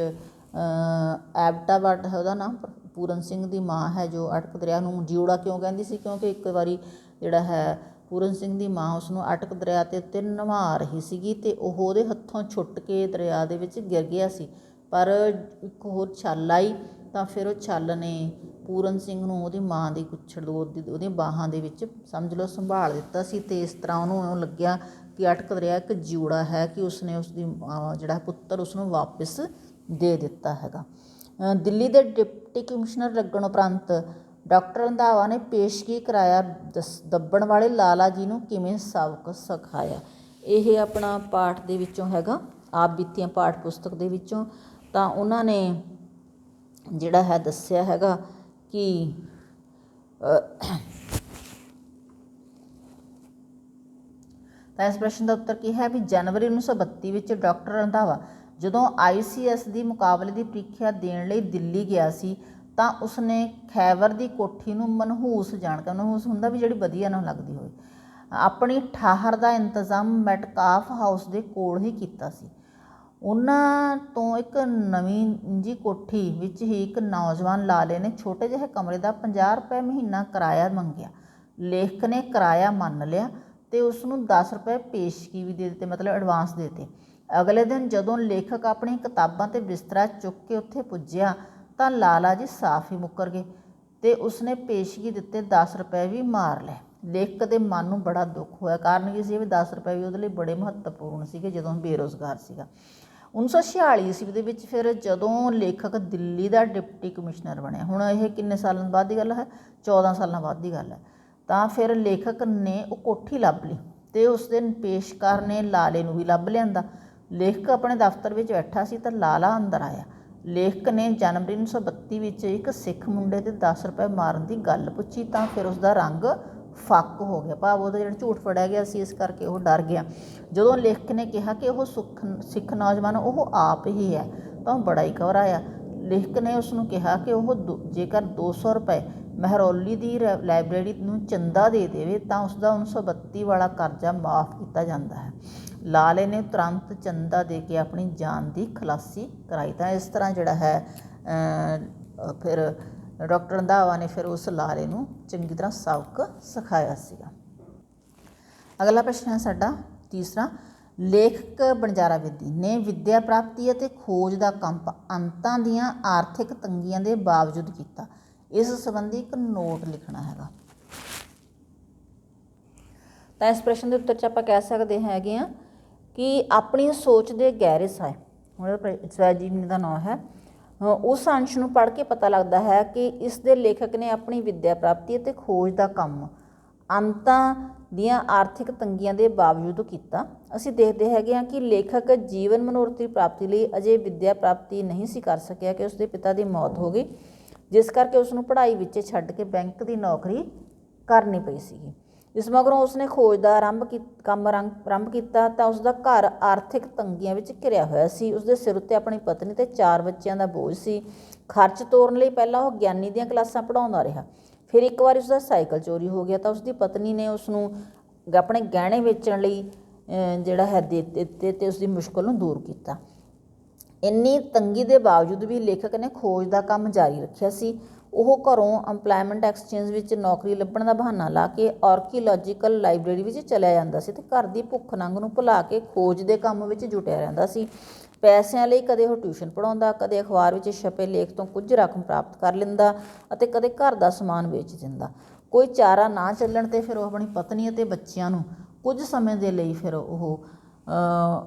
ਐਬਟਾਬਟ ਹੈ ਉਹਦਾ ਨਾਮ। ਪੂਰਨ ਸਿੰਘ ਦੀ ਮਾਂ ਹੈ ਜੋ ਅਟਕ ਦਰਿਆ ਨੂੰ ਜਿਊੜਾ ਕਿਉਂ ਕਹਿੰਦੀ ਸੀ, ਕਿਉਂਕਿ ਇੱਕ ਵਾਰੀ ਜਿਹੜਾ ਹੈ ਪੂਰਨ ਸਿੰਘ ਦੀ ਮਾਂ ਉਸਨੂੰ ਅਟਕ ਦਰਿਆ 'ਤੇ ਉੱਤੇ ਨਵਾ ਰਹੀ ਸੀਗੀ ਅਤੇ ਉਹ ਉਹਦੇ ਹੱਥੋਂ ਛੁੱਟ ਕੇ ਦਰਿਆ ਦੇ ਵਿੱਚ ਗਿਰ ਗਿਆ ਸੀ। ਪਰ ਇੱਕ ਹੋਰ ਛੱਲ ਆਈ ਤਾਂ ਫਿਰ ਉਹ ਛੱਲ ਨੇ ਪੂਰਨ ਸਿੰਘ ਨੂੰ ਉਹਦੀ ਮਾਂ ਦੀ ਕੁੱਛੜ ਉਹਦੀਆਂ ਬਾਹਾਂ ਦੇ ਵਿੱਚ ਸਮਝ ਲਓ ਸੰਭਾਲ ਦਿੱਤਾ ਸੀ। ਅਤੇ ਇਸ ਤਰ੍ਹਾਂ ਉਹਨੂੰ ਲੱਗਿਆ ਕਿ ਅਟਕ ਦਰਿਆ ਇੱਕ ਜਿਊੜਾ ਹੈ, ਕਿ ਉਸਨੇ ਉਸਦੀ ਜਿਹੜਾ ਪੁੱਤਰ ਉਸਨੂੰ ਵਾਪਿਸ ਦੇ ਦਿੱਤਾ ਹੈਗਾ। ਦਿੱਲੀ ਦੇ ਡਿਪਟੀ ਕਮਿਸ਼ਨਰ ਲੱਗਣ ਉਪਰੰਤ ਡਾਕਟਰ ਰੰਧਾਵਾ ਨੇ ਪੇਸ਼ਗੀ ਕਰਾਇਆ ਦੱਬਣ ਵਾਲੇ ਲਾਲਾ ਜੀ ਨੂੰ ਕਿਵੇਂ ਸਬਕ ਸਿਖਾਇਆ। ਇਹ ਆਪਣਾ ਪਾਠ ਦੇ ਵਿੱਚੋਂ ਹੈਗਾ, ਆਪ ਬੀਤੀਆਂ ਪਾਠ ਪੁਸਤਕ ਦੇ ਵਿੱਚੋਂ। ਤਾਂ ਉਹਨਾਂ ਨੇ ਜਿਹੜਾ ਹੈ ਦੱਸਿਆ ਹੈਗਾ ਕਿ ਤਾਂ ਇਸ ਪ੍ਰਸ਼ਨ ਦਾ ਉੱਤਰ ਕੀ ਹੈ ਵੀ ਜਨਵਰੀ 1932 ਵਿੱਚ ਡਾਕਟਰ ਰੰਧਾਵਾ ਜਦੋਂ ICS ਦੀ ਮੁਕਾਬਲੇ ਦੀ ਪ੍ਰੀਖਿਆ ਦੇਣ ਲਈ ਦਿੱਲੀ ਗਿਆ ਸੀ ਤਾਂ ਉਸਨੇ ਖੈਬਰ ਦੀ ਕੋਠੀ ਨੂੰ ਮਨਹੂਸ ਮਨਹੂਸ ਹੁੰਦਾ ਵੀ ਜਿਹੜੀ ਵਧੀਆ ਨਾ ਲੱਗਦੀ ਹੋਵੇ, ਆਪਣੀ ਠਾਹਰ ਦਾ ਇੰਤਜ਼ਾਮ ਮੈਟਕਾਫ ਹਾਊਸ ਦੇ ਕੋਲ ਹੀ ਕੀਤਾ ਸੀ। ਉਹਨਾਂ ਤੋਂ ਇੱਕ ਨਵੀਂ ਜੀ ਕੋਠੀ ਵਿੱਚ ਹੀ ਇੱਕ ਨੌਜਵਾਨ ਲਾਲੇ ਨੇ ਛੋਟੇ ਜਿਹੇ ਕਮਰੇ ਦਾ 50 ਰੁਪਏ ਮਹੀਨਾ ਕਿਰਾਇਆ ਮੰਗਿਆ। ਲੇਖਕ ਨੇ ਕਿਰਾਇਆ ਮੰਨ ਲਿਆ ਅਤੇ ਉਸਨੂੰ 10 ਰੁਪਏ ਪੇਸ਼ਗੀ ਵੀ ਦੇ ਦਿੱਤੇ, ਮਤਲਬ ਐਡਵਾਂਸ ਦੇ ਦਿੱਤੇ। ਅਗਲੇ ਦਿਨ ਜਦੋਂ ਲੇਖਕ ਆਪਣੀ ਕਿਤਾਬਾਂ ਅਤੇ ਬਿਸਤਰਾ ਚੁੱਕ ਕੇ ਉੱਥੇ ਪੁੱਜਿਆ ਤਾਂ ਲਾਲਾ ਜੀ ਸਾਫ਼ ਹੀ ਮੁੱਕਰ ਗਏ ਅਤੇ ਉਸਨੇ ਪੇਸ਼ਗੀ ਦਿੱਤੇ 10 ਰੁਪਏ ਵੀ ਮਾਰ ਲਏ। ਲੇਖਕ ਦੇ ਮਨ ਨੂੰ ਬੜਾ ਦੁੱਖ ਹੋਇਆ। ਕਾਰਨ ਕੀ ਸੀ ਵੀ 10 ਰੁਪਏ ਵੀ ਉਹਦੇ ਲਈ ਬੜੇ ਮਹੱਤਵਪੂਰਨ ਸੀਗੇ ਜਦੋਂ ਬੇਰੁਜ਼ਗਾਰ ਸੀਗਾ। 1946 ਈਸਵੀ ਦੇ ਵਿੱਚ ਫਿਰ ਜਦੋਂ ਲੇਖਕ ਦਿੱਲੀ ਦਾ ਡਿਪਟੀ ਕਮਿਸ਼ਨਰ ਬਣਿਆ, ਹੁਣ ਇਹ ਕਿੰਨੇ ਸਾਲਾਂ ਬਾਅਦ ਦੀ ਗੱਲ ਹੈ, 14 ਸਾਲਾਂ ਬਾਅਦ ਦੀ ਗੱਲ ਹੈ, ਤਾਂ ਫਿਰ ਲੇਖਕ ਨੇ ਉਹ ਕੋਠੀ ਲੱਭ ਲਈ ਅਤੇ ਉਸ ਦਿਨ ਪੇਸ਼ਕਾਰ ਨੇ ਲਾਲੇ ਨੂੰ ਵੀ ਲੱਭ ਲਿਆਂਦਾ। ਲੇਖਕ ਆਪਣੇ ਦਫ਼ਤਰ ਵਿੱਚ ਬੈਠਾ ਸੀ ਤਾਂ ਲਾਲਾ ਅੰਦਰ ਆਇਆ। ਲੇਖਕ ਨੇ ਜਨਵਰੀ 1932 ਵਿੱਚ ਇੱਕ ਸਿੱਖ ਮੁੰਡੇ 'ਤੇ 10 ਰੁਪਏ ਮਾਰਨ ਦੀ ਗੱਲ ਪੁੱਛੀ ਤਾਂ ਫਿਰ ਉਸਦਾ ਰੰਗ ਫੱਕ ਹੋ ਗਿਆ, ਭਾਵ ਉਹਦਾ ਜਿਹੜਾ ਝੂਠ ਫੜਿਆ ਗਿਆ ਸੀ, ਇਸ ਕਰਕੇ ਉਹ ਡਰ ਗਿਆ। ਜਦੋਂ ਲੇਖਕ ਨੇ ਕਿਹਾ ਕਿ ਉਹ ਸਿੱਖ ਨੌਜਵਾਨ ਉਹ ਆਪ ਹੀ ਹੈ ਤਾਂ ਉਹ ਬੜਾ ਹੀ ਘਬਰਾਇਆ। ਲੇਖਕ ਨੇ ਉਸਨੂੰ ਕਿਹਾ ਕਿ ਉਹ ਜੇਕਰ 200 ਰੁਪਏ ਮਹਿਰੌਲੀ ਦੀ ਲਾਇਬ੍ਰੇਰੀ ਨੂੰ ਚੰਦਾ ਦੇ ਦੇਵੇ ਤਾਂ ਉਸਦਾ 1932 ਵਾਲਾ ਕਰਜ਼ਾ ਮਾਫ਼ ਕੀਤਾ ਜਾਂਦਾ ਹੈ। ਲਾਲੇ ਨੇ ਤੁਰੰਤ ਚੰਦਾ ਦੇ ਕੇ ਆਪਣੀ ਜਾਨ ਦੀ ਖਲਾਸੀ ਕਰਾਈ। ਤਾਂ ਇਸ ਤਰ੍ਹਾਂ ਜਿਹੜਾ ਹੈ ਫਿਰ ਡਾਕਟਰ ਰੰਧਾਵਾ ਨੇ ਫਿਰ ਉਸ ਲਾਲੇ ਨੂੰ ਚੰਗੀ ਤਰ੍ਹਾਂ ਸਬਕ ਸਿਖਾਇਆ ਸੀਗਾ। ਅਗਲਾ ਪ੍ਰਸ਼ਨ ਹੈ ਸਾਡਾ ਤੀਸਰਾ। ਲੇਖਕ ਬਣਜਾਰਾ ਬੇਦੀ ਨੇ ਵਿੱਦਿਆ ਪ੍ਰਾਪਤੀ ਅਤੇ ਖੋਜ ਦਾ ਕੰਮ ਅੰਤਾਂ ਦੀਆਂ ਆਰਥਿਕ ਤੰਗੀਆਂ ਦੇ ਬਾਵਜੂਦ ਕੀਤਾ। ਇਸ ਸੰਬੰਧੀ ਇੱਕ ਨੋਟ ਲਿਖਣਾ ਹੈਗਾ। ਤਾਂ ਇਸ ਪ੍ਰਸ਼ਨ ਦੇ ਉੱਤਰ 'ਚ ਆਪਾਂ ਕਹਿ ਸਕਦੇ ਹੈਗੇ ਹਾਂ ਕਿ ਆਪਣੀ ਸੋਚ ਦੇ ਗਹਿਰੇ ਸਾਏ, ਹੁਣ ਸਵੈ ਜੀਵਨੀ ਦਾ ਨਾਮ ਹੈ, ਉਸ ਅੰਸ਼ ਨੂੰ ਪੜ੍ਹ ਕੇ ਪਤਾ ਲੱਗਦਾ ਹੈ ਕਿ ਇਸ ਦੇ ਲੇਖਕ ਨੇ ਆਪਣੀ ਵਿੱਦਿਆ ਪ੍ਰਾਪਤੀ ਅਤੇ ਖੋਜ ਦਾ ਕੰਮ ਅੰਤਾਂ ਦੀਆਂ ਆਰਥਿਕ ਤੰਗੀਆਂ ਦੇ ਬਾਵਜੂਦ ਕੀਤਾ। ਅਸੀਂ ਦੇਖਦੇ ਹੈਗੇ ਹਾਂ ਕਿ ਲੇਖਕ ਜੀਵਨ ਮਨੋਰਥ ਦੀ ਪ੍ਰਾਪਤੀ ਲਈ ਅਜੇ ਵਿੱਦਿਆ ਪ੍ਰਾਪਤੀ ਨਹੀਂ ਸੀ ਕਰ ਸਕਿਆ ਕਿ ਉਸਦੇ ਪਿਤਾ ਦੀ ਮੌਤ ਹੋ ਗਈ, ਜਿਸ ਕਰਕੇ ਉਸਨੂੰ ਪੜ੍ਹਾਈ ਵਿੱਚ ਛੱਡ ਕੇ ਬੈਂਕ ਦੀ ਨੌਕਰੀ ਕਰਨੀ ਪਈ ਸੀਗੀ। ਇਸ ਮਗਰੋਂ ਉਸਨੇ ਖੋਜ ਦਾ ਕੰਮ ਆਰੰਭ ਕੀਤਾ ਤਾਂ ਉਸਦਾ ਘਰ ਆਰਥਿਕ ਤੰਗੀਆਂ ਵਿੱਚ ਘਿਰਿਆ ਹੋਇਆ ਸੀ। ਉਸਦੇ ਸਿਰ ਉੱਤੇ ਆਪਣੀ ਪਤਨੀ ਅਤੇ 4 ਬੱਚਿਆਂ ਦਾ ਬੋਝ ਸੀ। ਖਰਚ ਤੋਰਨ ਲਈ ਪਹਿਲਾਂ ਉਹ ਗਿਆਨੀ ਦੀਆਂ ਕਲਾਸਾਂ ਪੜ੍ਹਾਉਂਦਾ ਰਿਹਾ। ਫਿਰ ਇੱਕ ਵਾਰ ਉਸਦਾ ਸਾਈਕਲ ਚੋਰੀ ਹੋ ਗਿਆ ਤਾਂ ਉਸਦੀ ਪਤਨੀ ਨੇ ਉਸਨੂੰ ਆਪਣੇ ਗਹਿਣੇ ਵੇਚਣ ਲਈ ਜਿਹੜਾ ਹੈ ਦੇ ਦਿੱਤੇ ਅਤੇ ਉਸਦੀ ਮੁਸ਼ਕਿਲ ਨੂੰ ਦੂਰ ਕੀਤਾ। ਇੰਨੀ ਤੰਗੀ ਦੇ ਬਾਵਜੂਦ ਵੀ ਲੇਖਕ ਨੇ ਖੋਜ ਦਾ ਕੰਮ ਜਾਰੀ ਰੱਖਿਆ ਸੀ। ਉਹ ਘਰੋਂ ਐਮਪਲਾਇਮੈਂਟ ਐਕਸਚੇਂਜ ਵਿੱਚ ਨੌਕਰੀ ਲੱਭਣ ਦਾ ਬਹਾਨਾ ਲਾ ਕੇ ਆਰਕੀਓਲੋਜੀਕਲ ਲਾਇਬ੍ਰੇਰੀ ਵਿੱਚ ਚਲਿਆ ਜਾਂਦਾ ਸੀ ਅਤੇ ਘਰ ਦੀ ਭੁੱਖ ਨੰਗ ਨੂੰ ਭੁਲਾ ਕੇ ਖੋਜ ਦੇ ਕੰਮ ਵਿੱਚ ਜੁਟਿਆ ਰਹਿੰਦਾ ਸੀ। ਪੈਸਿਆਂ ਲਈ ਕਦੇ ਉਹ ਟਿਊਸ਼ਨ ਪੜ੍ਹਾਉਂਦਾ, ਕਦੇ ਅਖਬਾਰ ਵਿੱਚ ਛਪੇ ਲੇਖ ਤੋਂ ਕੁਝ ਰਕਮ ਪ੍ਰਾਪਤ ਕਰ ਲੈਂਦਾ ਅਤੇ ਕਦੇ ਘਰ ਦਾ ਸਮਾਨ ਵੇਚ ਦਿੰਦਾ। ਕੋਈ ਚਾਰਾ ਨਾ ਚੱਲਣ 'ਤੇ ਫਿਰ ਉਹ ਆਪਣੀ ਪਤਨੀ ਅਤੇ ਬੱਚਿਆਂ ਨੂੰ ਕੁਝ ਸਮੇਂ ਦੇ ਲਈ ਫਿਰ ਉਹ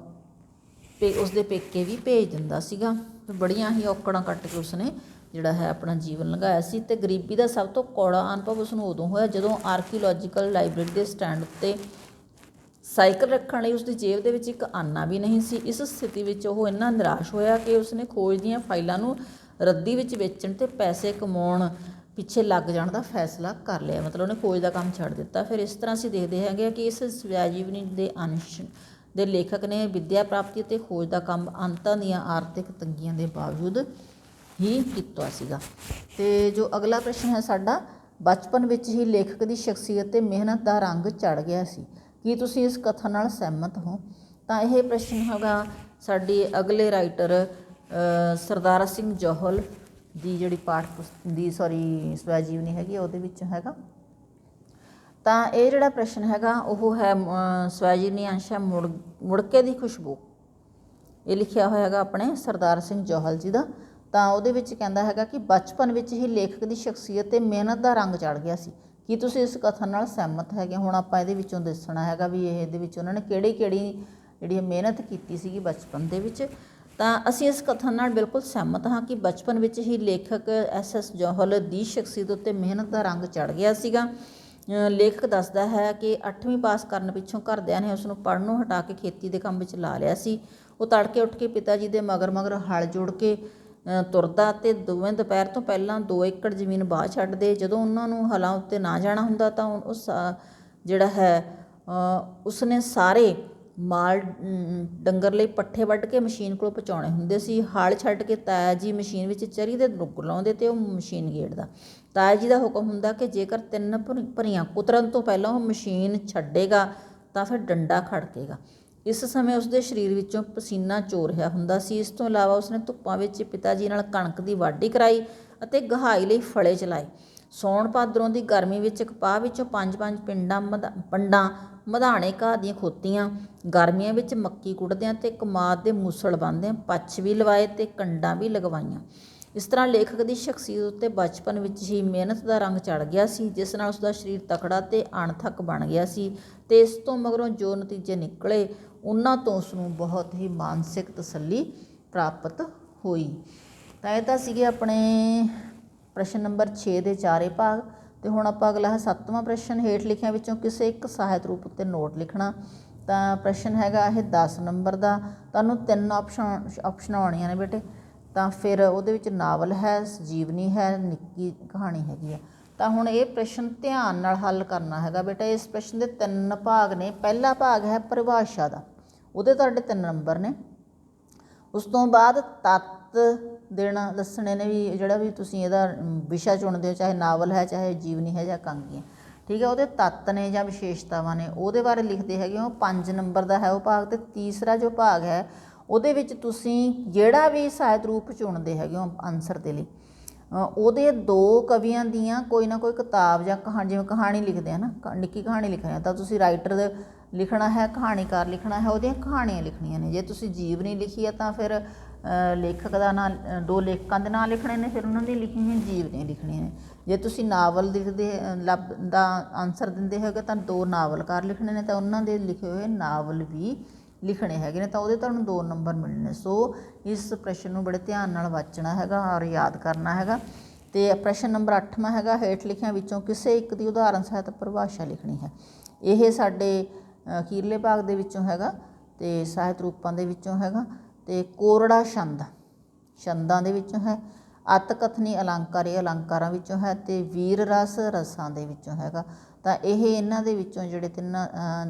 ਉਸਦੇ ਪੇਕੇ ਵੀ ਭੇਜ ਦਿੰਦਾ ਸੀਗਾ। ਬੜੀਆਂ ਹੀ ਔਕੜਾਂ ਕੱਟ ਕੇ ਉਸਨੇ ਜਿਹੜਾ ਹੈ ਆਪਣਾ ਜੀਵਨ ਲੰਘਾਇਆ ਸੀ। ਅਤੇ ਗਰੀਬੀ ਦਾ ਸਭ ਤੋਂ ਕੌੜਾ ਅਨੁਭਵ ਉਸਨੂੰ ਉਦੋਂ ਹੋਇਆ ਜਦੋਂ ਆਰਕੀਓਲੋਜੀਕਲ ਲਾਇਬ੍ਰੇਰੀ ਦੇ ਸਟੈਂਡ ਉੱਤੇ ਸਾਈਕਲ ਰੱਖਣ ਲਈ ਉਸਦੀ ਜੇਬ ਦੇ ਵਿੱਚ ਇੱਕ ਆਨਾ ਵੀ ਨਹੀਂ ਸੀ। ਇਸ ਸਥਿਤੀ ਵਿੱਚ ਉਹ ਇੰਨਾ ਨਿਰਾਸ਼ ਹੋਇਆ ਕਿ ਉਸਨੇ ਖੋਜ ਦੀਆਂ ਫਾਈਲਾਂ ਨੂੰ ਰੱਦੀ ਵਿੱਚ ਵੇਚਣ ਅਤੇ ਪੈਸੇ ਕਮਾਉਣ ਪਿੱਛੇ ਲੱਗ ਜਾਣ ਦਾ ਫੈਸਲਾ ਕਰ ਲਿਆ। ਮਤਲਬ ਉਹਨੇ ਖੋਜ ਦਾ ਕੰਮ ਛੱਡ ਦਿੱਤਾ। ਫਿਰ ਇਸ ਤਰ੍ਹਾਂ ਅਸੀਂ ਦੇਖਦੇ ਹੈਗੇ ਕਿ ਇਸ ਸਵੈਜੀਵਨੀ ਦੇ ਅੰਸ਼ ਦੇ ਲੇਖਕ ਨੇ ਵਿੱਦਿਆ ਪ੍ਰਾਪਤੀ ਅਤੇ ਖੋਜ ਦਾ ਕੰਮ ਅੰਤਾਂ ਦੀਆਂ ਆਰਥਿਕ ਤੰਗੀਆਂ ਦੇ ਬਾਵਜੂਦ ਹੀ ਕੀਤਾ ਸੀਗਾ। ਅਤੇ ਜੋ ਅਗਲਾ ਪ੍ਰਸ਼ਨ ਹੈ ਸਾਡਾ, ਬਚਪਨ ਵਿੱਚ ਹੀ ਲੇਖਕ ਦੀ ਸ਼ਖਸੀਅਤ 'ਤੇ ਮਿਹਨਤ ਦਾ ਰੰਗ ਚੜ੍ਹ ਗਿਆ ਸੀ, ਕੀ ਤੁਸੀਂ ਇਸ ਕਥਨ ਨਾਲ ਸਹਿਮਤ ਹੋ? ਤਾਂ ਇਹ ਪ੍ਰਸ਼ਨ ਹੈਗਾ ਸਾਡੀ ਅਗਲੇ ਰਾਈਟਰ ਸਰਦਾਰਾ ਸਿੰਘ ਜੌਹਲ ਦੀ ਜਿਹੜੀ ਸਵੈਜੀਵਨੀ ਹੈਗੀ ਉਹਦੇ ਵਿੱਚ ਹੈਗਾ। ਤਾਂ ਇਹ ਜਿਹੜਾ ਪ੍ਰਸ਼ਨ ਹੈਗਾ ਉਹ ਹੈ ਸਵੈਜੀਵਨੀ ਅੰਸ਼ ਹੈ ਮੁੜਕੇ ਦੀ ਖੁਸ਼ਬੂ। ਇਹ ਲਿਖਿਆ ਹੋਇਆ ਹੈਗਾ ਆਪਣੇ ਸਰਦਾਰ ਸਿੰਘ ਜੌਹਲ ਜੀ ਦਾ। ਤਾਂ ਉਹਦੇ ਵਿੱਚ ਕਹਿੰਦਾ ਹੈਗਾ ਕਿ ਬਚਪਨ ਵਿੱਚ ਹੀ ਲੇਖਕ ਦੀ ਸ਼ਖਸੀਅਤ 'ਤੇ ਮਿਹਨਤ ਦਾ ਰੰਗ ਚੜ੍ਹ ਗਿਆ ਸੀ, ਕੀ ਤੁਸੀਂ ਇਸ ਕਥਨ ਨਾਲ ਸਹਿਮਤ ਹੈਗੇ? ਹੁਣ ਆਪਾਂ ਇਹਦੇ ਵਿੱਚੋਂ ਦੱਸਣਾ ਹੈਗਾ ਵੀ ਇਹਦੇ ਵਿੱਚ ਉਹਨਾਂ ਨੇ ਕਿਹੜੀ ਜਿਹੜੀ ਮਿਹਨਤ ਕੀਤੀ ਸੀਗੀ ਬਚਪਨ ਦੇ ਵਿੱਚ। ਤਾਂ ਅਸੀਂ ਇਸ ਕਥਨ ਨਾਲ ਬਿਲਕੁਲ ਸਹਿਮਤ ਹਾਂ ਕਿ ਬਚਪਨ ਵਿੱਚ ਹੀ ਲੇਖਕ SS ਜੌਹਲ ਦੀ ਸ਼ਖਸੀਅਤ ਉੱਤੇ ਮਿਹਨਤ ਦਾ ਰੰਗ ਚੜ੍ਹ ਗਿਆ ਸੀਗਾ। ਲੇਖਕ ਦੱਸਦਾ ਹੈ ਕਿ 8ਵੀਂ ਪਾਸ ਕਰਨ ਪਿੱਛੋਂ ਘਰਦਿਆਂ ਨੇ ਉਸਨੂੰ ਪੜ੍ਹਨੋਂ ਹਟਾ ਕੇ ਖੇਤੀ ਦੇ ਕੰਮ ਵਿੱਚ ਲਾ ਲਿਆ ਸੀ। ਉਹ ਤੜਕੇ ਉੱਠ ਕੇ ਪਿਤਾ ਜੀ ਦੇ ਮਗਰ ਹਲ ਜੋੜ ਕੇ ਤੁਰਦਾ ਅਤੇ ਦੋਵੇਂ ਦੁਪਹਿਰ ਤੋਂ ਪਹਿਲਾਂ 2 ਏਕੜ ਜ਼ਮੀਨ ਵਾਹ ਛੱਡਦੇ। ਜਦੋਂ ਉਹਨਾਂ ਨੂੰ ਹਲਾਂ ਉੱਤੇ ਨਾ ਜਾਣਾ ਹੁੰਦਾ ਤਾਂ ਉਸ ਜਿਹੜਾ ਹੈ ਉਸਨੇ ਸਾਰੇ ਮਾਲ ਡੰਗਰ ਲਈ ਪੱਠੇ ਵੱਢ ਕੇ ਮਸ਼ੀਨ ਕੋਲ ਪਹੁੰਚਾਉਣੇ ਹੁੰਦੇ ਸੀ। ਹਲ ਛੱਡ ਕੇ ਤਾਇਆ ਜੀ ਮਸ਼ੀਨ ਵਿੱਚ ਚਰੀ ਦੇ ਰੁੱਗ ਲਾਉਂਦੇ ਅਤੇ ਉਹ ਮਸ਼ੀਨ ਗੇੜਦਾ। ਤਾਇਆ ਜੀ ਦਾ ਹੁਕਮ ਹੁੰਦਾ ਕਿ ਜੇਕਰ 3 ਭਰੀਆਂ ਕੁਤਰਨ ਤੋਂ ਪਹਿਲਾਂ ਉਹ ਮਸ਼ੀਨ ਛੱਡੇਗਾ ਤਾਂ ਫਿਰ ਡੰਡਾ ਖੜਕੇਗਾ। ਇਸ ਸਮੇਂ ਉਸਦੇ ਸਰੀਰ ਵਿੱਚੋਂ ਪਸੀਨਾ ਚੋ ਰਿਹਾ ਹੁੰਦਾ ਸੀ। ਇਸ ਤੋਂ ਇਲਾਵਾ ਉਸਨੇ ਧੁੱਪਾਂ ਵਿੱਚ ਪਿਤਾ ਜੀ ਨਾਲ ਕਣਕ ਦੀ ਵਾਢੀ ਕਰਾਈ ਅਤੇ ਗਹਾਈ ਲਈ ਫਲੇ ਚਲਾਏ। ਸਾਉਣ ਭਾਦਰੋਂ ਦੀ ਗਰਮੀ ਵਿੱਚ ਕਪਾਹ ਵਿੱਚੋਂ 5-5 ਪੰਡਾਂ ਮਧਾਣੇ ਘਾਹ ਦੀਆਂ ਖੋਤੀਆਂ, ਗਰਮੀਆਂ ਵਿੱਚ ਮੱਕੀ ਕੁੱਟਦਿਆਂ ਅਤੇ ਕਮਾਦ ਦੇ ਮੂਸਲ ਬੰਨ੍ਹਦਿਆਂ ਪੱਛ ਵੀ ਲਵਾਏ ਅਤੇ ਕੰਡਾਂ ਵੀ ਲਗਵਾਈਆਂ। ਇਸ ਤਰ੍ਹਾਂ ਲੇਖਕ ਦੀ ਸ਼ਖਸੀਅਤ ਉੱਤੇ ਬਚਪਨ ਵਿੱਚ ਹੀ ਮਿਹਨਤ ਦਾ ਰੰਗ ਚੜ੍ਹ ਗਿਆ ਸੀ, ਜਿਸ ਨਾਲ ਉਸਦਾ ਸਰੀਰ ਤਕੜਾ ਅਤੇ ਅਣਥੱਕ ਬਣ ਗਿਆ ਸੀ। ਅਤੇ ਇਸ ਤੋਂ ਮਗਰੋਂ ਜੋ ਨਤੀਜੇ ਨਿਕਲੇ ਉਹਨਾਂ ਤੋਂ ਉਸਨੂੰ ਬਹੁਤ ਹੀ ਮਾਨਸਿਕ ਤਸੱਲੀ ਪ੍ਰਾਪਤ ਹੋਈ। ਤਾਂ ਇਹ ਤਾਂ ਸੀਗੇ ਆਪਣੇ ਪ੍ਰਸ਼ਨ ਨੰਬਰ 6 ਦੇ 4 ਭਾਗ। ਅਤੇ ਹੁਣ ਆਪਾਂ ਅਗਲਾ ਹੈ 7ਵਾਂ ਪ੍ਰਸ਼ਨ, ਹੇਠ ਲਿਖਿਆਂ ਵਿੱਚੋਂ ਕਿਸੇ ਇੱਕ ਸਾਹਿਤ ਰੂਪ ਉੱਤੇ ਨੋਟ ਲਿਖਣਾ। ਤਾਂ ਪ੍ਰਸ਼ਨ ਹੈਗਾ ਇਹ 10 ਨੰਬਰ ਦਾ। ਤੁਹਾਨੂੰ 3 ਆਪਸ਼ਨ ਆਉਣੀਆਂ ਨੇ ਬੇਟੇ। ਤਾਂ ਫਿਰ ਉਹਦੇ ਵਿੱਚ ਨਾਵਲ ਹੈ, ਜੀਵਨੀ ਹੈ, ਨਿੱਕੀ ਕਹਾਣੀ ਹੈਗੀ ਆ। ਤਾਂ ਹੁਣ ਇਹ ਪ੍ਰਸ਼ਨ ਧਿਆਨ ਨਾਲ ਹੱਲ ਕਰਨਾ ਹੈਗਾ ਬੇਟਾ। ਇਸ ਪ੍ਰਸ਼ਨ ਦੇ 3 ਭਾਗ ਨੇ। ਪਹਿਲਾ ਭਾਗ ਹੈ ਪਰਿਭਾਸ਼ਾ ਦਾ, ਉਹਦੇ ਤੁਹਾਡੇ 3 ਨੰਬਰ ਨੇ। ਉਸ ਤੋਂ ਬਾਅਦ ਤੱਤ ਦੱਸਣੇ ਨੇ ਵੀ ਜਿਹੜਾ ਵੀ ਤੁਸੀਂ ਇਹਦਾ ਵਿਸ਼ਾ ਚੁਣਦੇ ਹੋ, ਚਾਹੇ ਨਾਵਲ ਹੈ, ਚਾਹੇ ਜੀਵਨੀ ਹੈ ਜਾਂ ਇਕਾਂਗੀ ਹੈ, ਠੀਕ ਹੈ। ਉਹਦੇ ਤੱਤ ਨੇ ਜਾਂ ਵਿਸ਼ੇਸ਼ਤਾਵਾਂ ਨੇ, ਉਹਦੇ ਬਾਰੇ ਲਿਖਦੇ ਹੈਗੇ ਹੋ। 5 ਨੰਬਰ ਦਾ ਹੈ ਉਹ ਭਾਗ। ਅਤੇ ਤੀਸਰਾ ਜੋ ਭਾਗ ਹੈ ਉਹਦੇ ਵਿੱਚ ਤੁਸੀਂ ਜਿਹੜਾ ਵੀ ਸਾਹਿਤ ਰੂਪ ਚੁਣਦੇ ਹੈਗੇ ਹੋ ਆਨਸਰ ਦੇ ਲਈ, ਉਹਦੇ 2 ਕਵੀਆਂ ਦੀਆਂ ਕੋਈ ਨਾ ਕੋਈ ਕਿਤਾਬ ਜਾਂ ਜਿਵੇਂ ਕਹਾਣੀ ਲਿਖਦੇ ਆ ਨਾ, ਨਿੱਕੀ ਕਹਾਣੀ ਲਿਖਣੀ ਤਾਂ ਤੁਸੀਂ ਰਾਈਟਰ ਲਿਖਣਾ ਹੈ, ਕਹਾਣੀਕਾਰ ਲਿਖਣਾ ਹੈ, ਉਹਦੀਆਂ ਕਹਾਣੀਆਂ ਲਿਖਣੀਆਂ ਨੇ। ਜੇ ਤੁਸੀਂ ਜੀਵਨੀ ਲਿਖੀ ਹੈ ਤਾਂ ਫਿਰ ਲੇਖਕ ਦਾ ਨਾਂ, 2 ਲੇਖਕਾਂ ਦੇ ਨਾਂ ਲਿਖਣੇ ਨੇ, ਫਿਰ ਉਹਨਾਂ ਦੀ ਲਿਖੀਆਂ ਹੋਈਆਂ ਜੀਵਨੀਆਂ ਲਿਖਣੀਆਂ ਨੇ। ਜੇ ਤੁਸੀਂ ਨਾਵਲ ਦਾ ਆਨਸਰ ਦਿੰਦੇ ਹੈਗੇ ਤਾਂ 2 ਨਾਵਲਕਾਰ ਲਿਖਣੇ ਨੇ, ਤਾਂ ਉਹਨਾਂ ਦੇ ਲਿਖੇ ਹੋਏ ਨਾਵਲ ਵੀ ਲਿਖਣੇ ਹੈਗੇ ਨੇ, ਤਾਂ ਉਹਦੇ ਤੁਹਾਨੂੰ 2 ਨੰਬਰ ਮਿਲਣੇ। ਸੋ ਇਸ ਪ੍ਰਸ਼ਨ ਨੂੰ ਬੜੇ ਧਿਆਨ ਨਾਲ ਵਾਚਣਾ ਹੈਗਾ ਔਰ ਯਾਦ ਕਰਨਾ ਹੈਗਾ। ਅਤੇ ਪ੍ਰਸ਼ਨ ਨੰਬਰ 8ਵਾਂ ਹੈਗਾ, ਹੇਠ ਲਿਖਿਆਂ ਵਿੱਚੋਂ ਕਿਸੇ ਇੱਕ ਦੀ ਉਦਾਹਰਨ ਸਾਹਿਤ ਪਰਿਭਾਸ਼ਾ ਲਿਖਣੀ ਹੈ। ਇਹ ਸਾਡੇ ਅਖੀਰਲੇ ਭਾਗ ਦੇ ਵਿੱਚੋਂ ਹੈਗਾ ਅਤੇ ਸਾਹਿਤ ਰੂਪਾਂ ਦੇ ਵਿੱਚੋਂ ਹੈਗਾ। ਅਤੇ ਕੋਰੜਾ ਛੰਦਾਂ ਦੇ ਵਿੱਚੋਂ ਹੈ। ਅਤ ਕਥਨੀ ਅਲੰਕਾਰ, ਇਹ ਅਲੰਕਾਰਾਂ ਵਿੱਚੋਂ ਹੈ। ਅਤੇ ਵੀਰ ਰਸ ਰਸਾਂ ਦੇ ਵਿੱਚੋਂ ਹੈਗਾ। ਤਾਂ ਇਹ ਇਹਨਾਂ ਦੇ ਵਿੱਚੋਂ ਜਿਹੜੇ 3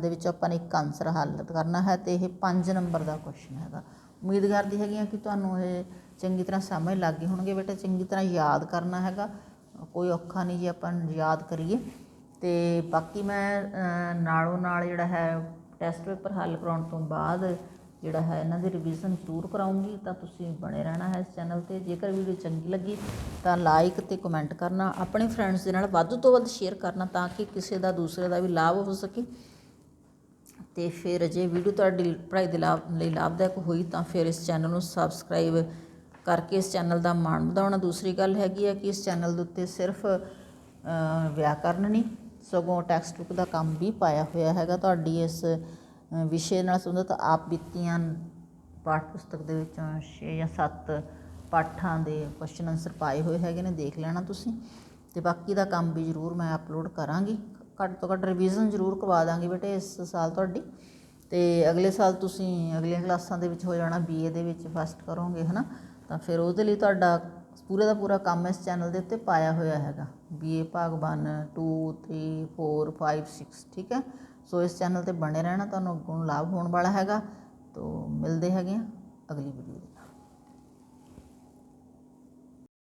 ਦੇ ਵਿੱਚੋਂ ਆਪਾਂ ਨੇ ਇੱਕ ਆਨਸਰ ਹੱਲ ਕਰਨਾ ਹੈ। ਅਤੇ ਇਹ 5 ਨੰਬਰ ਦਾ ਕੁਐਸਚਨ ਹੈਗਾ। ਉਮੀਦ ਕਰਦੀ ਹੈਗੀ ਹਾਂ ਕਿ ਤੁਹਾਨੂੰ ਇਹ ਚੰਗੀ ਤਰ੍ਹਾਂ ਸਮਝ ਲੱਗ ਗਏ ਹੋਣਗੇ ਬੇਟਾ। ਚੰਗੀ ਤਰ੍ਹਾਂ ਯਾਦ ਕਰਨਾ ਹੈਗਾ, ਕੋਈ ਔਖਾ ਨਹੀਂ ਜੀ ਆਪਾਂ ਯਾਦ ਕਰੀਏ। ਅਤੇ ਬਾਕੀ ਮੈਂ ਨਾਲੋਂ ਨਾਲ ਜਿਹੜਾ ਹੈ ਟੈਸਟ ਪੇਪਰ ਹੱਲ ਕਰਾਉਣ ਤੋਂ ਬਾਅਦ ਜਿਹੜਾ ਹੈ ਇਹਨਾਂ ਦੀ ਰਿਵੀਜ਼ਨ ਜ਼ਰੂਰ ਕਰਾਉਂਗੀ। ਤਾਂ ਤੁਸੀਂ ਬਣੇ ਰਹਿਣਾ ਹੈ ਇਸ ਚੈਨਲ 'ਤੇ। ਜੇਕਰ ਵੀਡੀਓ ਚੰਗੀ ਲੱਗੀ ਤਾਂ ਲਾਈਕ ਅਤੇ ਕਮੈਂਟ ਕਰਨਾ, ਆਪਣੇ ਫਰੈਂਡਸ ਦੇ ਨਾਲ ਵੱਧ ਤੋਂ ਵੱਧ ਸ਼ੇਅਰ ਕਰਨਾ ਤਾਂ ਕਿ ਕਿਸੇ ਦਾ ਦੂਸਰੇ ਦਾ ਵੀ ਲਾਭ ਹੋ ਸਕੇ। ਤੇ ਫਿਰ ਜੇ ਵੀਡੀਓ ਤੁਹਾਡੀ ਪੜ੍ਹਾਈ ਦੇ ਲਈ ਲਾਭਦਾਇਕ ਹੋਈ ਤਾਂ ਫਿਰ ਇਸ ਚੈਨਲ ਨੂੰ ਸਬਸਕ੍ਰਾਈਬ ਕਰਕੇ ਇਸ ਚੈਨਲ ਦਾ ਮਾਣ ਵਧਾਉਣਾ। ਦੂਸਰੀ ਗੱਲ ਹੈਗੀ ਹੈ ਕਿ ਇਸ ਚੈਨਲ ਦੇ ਉੱਤੇ ਸਿਰਫ ਵਿਆਕਰਨ ਨਹੀਂ ਸਗੋਂ ਟੈਕਸਟ ਬੁੱਕ ਦਾ ਕੰਮ ਵੀ ਪਾਇਆ ਹੋਇਆ ਹੈਗਾ। ਤੁਹਾਡੀ ਇਸ ਵਿਸ਼ੇ ਨਾਲ ਸੰਬੰਧਿਤ ਆਪ ਬੀਤੀਆਂ ਪਾਠ ਪੁਸਤਕ ਦੇ ਵਿੱਚੋਂ 6 ਜਾਂ 7 ਪਾਠਾਂ ਦੇ ਕੁਐਸਚਨ ਆਨਸਰ ਪਾਏ ਹੋਏ ਹੈਗੇ ਨੇ, ਦੇਖ ਲੈਣਾ ਤੁਸੀਂ। ਅਤੇ ਬਾਕੀ ਦਾ ਕੰਮ ਵੀ ਜ਼ਰੂਰ ਮੈਂ ਅਪਲੋਡ ਕਰਾਂਗੀ। ਘੱਟ ਤੋਂ ਘੱਟ ਰਿਵੀਜ਼ਨ ਜ਼ਰੂਰ ਕਰਵਾ ਦਾਂਗੀ ਬੇਟੇ ਇਸ ਸਾਲ ਤੁਹਾਡੀ। ਅਤੇ ਅਗਲੇ ਸਾਲ ਤੁਸੀਂ ਅਗਲੀਆਂ ਕਲਾਸਾਂ ਦੇ ਵਿੱਚ ਹੋ ਜਾਣਾ BA ਦੇ ਵਿੱਚ ਫਸਟ ਕਰੋਗੇ ਹੈ ਨਾ, ਤਾਂ ਫਿਰ ਉਹਦੇ ਲਈ ਤੁਹਾਡਾ ਪੂਰੇ ਦਾ ਪੂਰਾ ਕੰਮ ਇਸ ਚੈਨਲ ਦੇ ਉੱਤੇ ਪਾਇਆ ਹੋਇਆ ਹੈਗਾ। BA ਭਾਗ 1 2 3 4 5 6 ਠੀਕ ਹੈ। ਸੋ ਇਸ ਚੈਨਲ 'ਤੇ ਬਣੇ ਰਹਿਣਾ, ਤੁਹਾਨੂੰ ਅੱਗੋਂ ਲਾਭ ਹੋਣ ਵਾਲਾ ਹੈਗਾ। ਤੋ ਮਿਲਦੇ ਹੈਗੇ ਹਾਂ ਅਗਲੀ ਵੀਡੀਓ ਦੇ।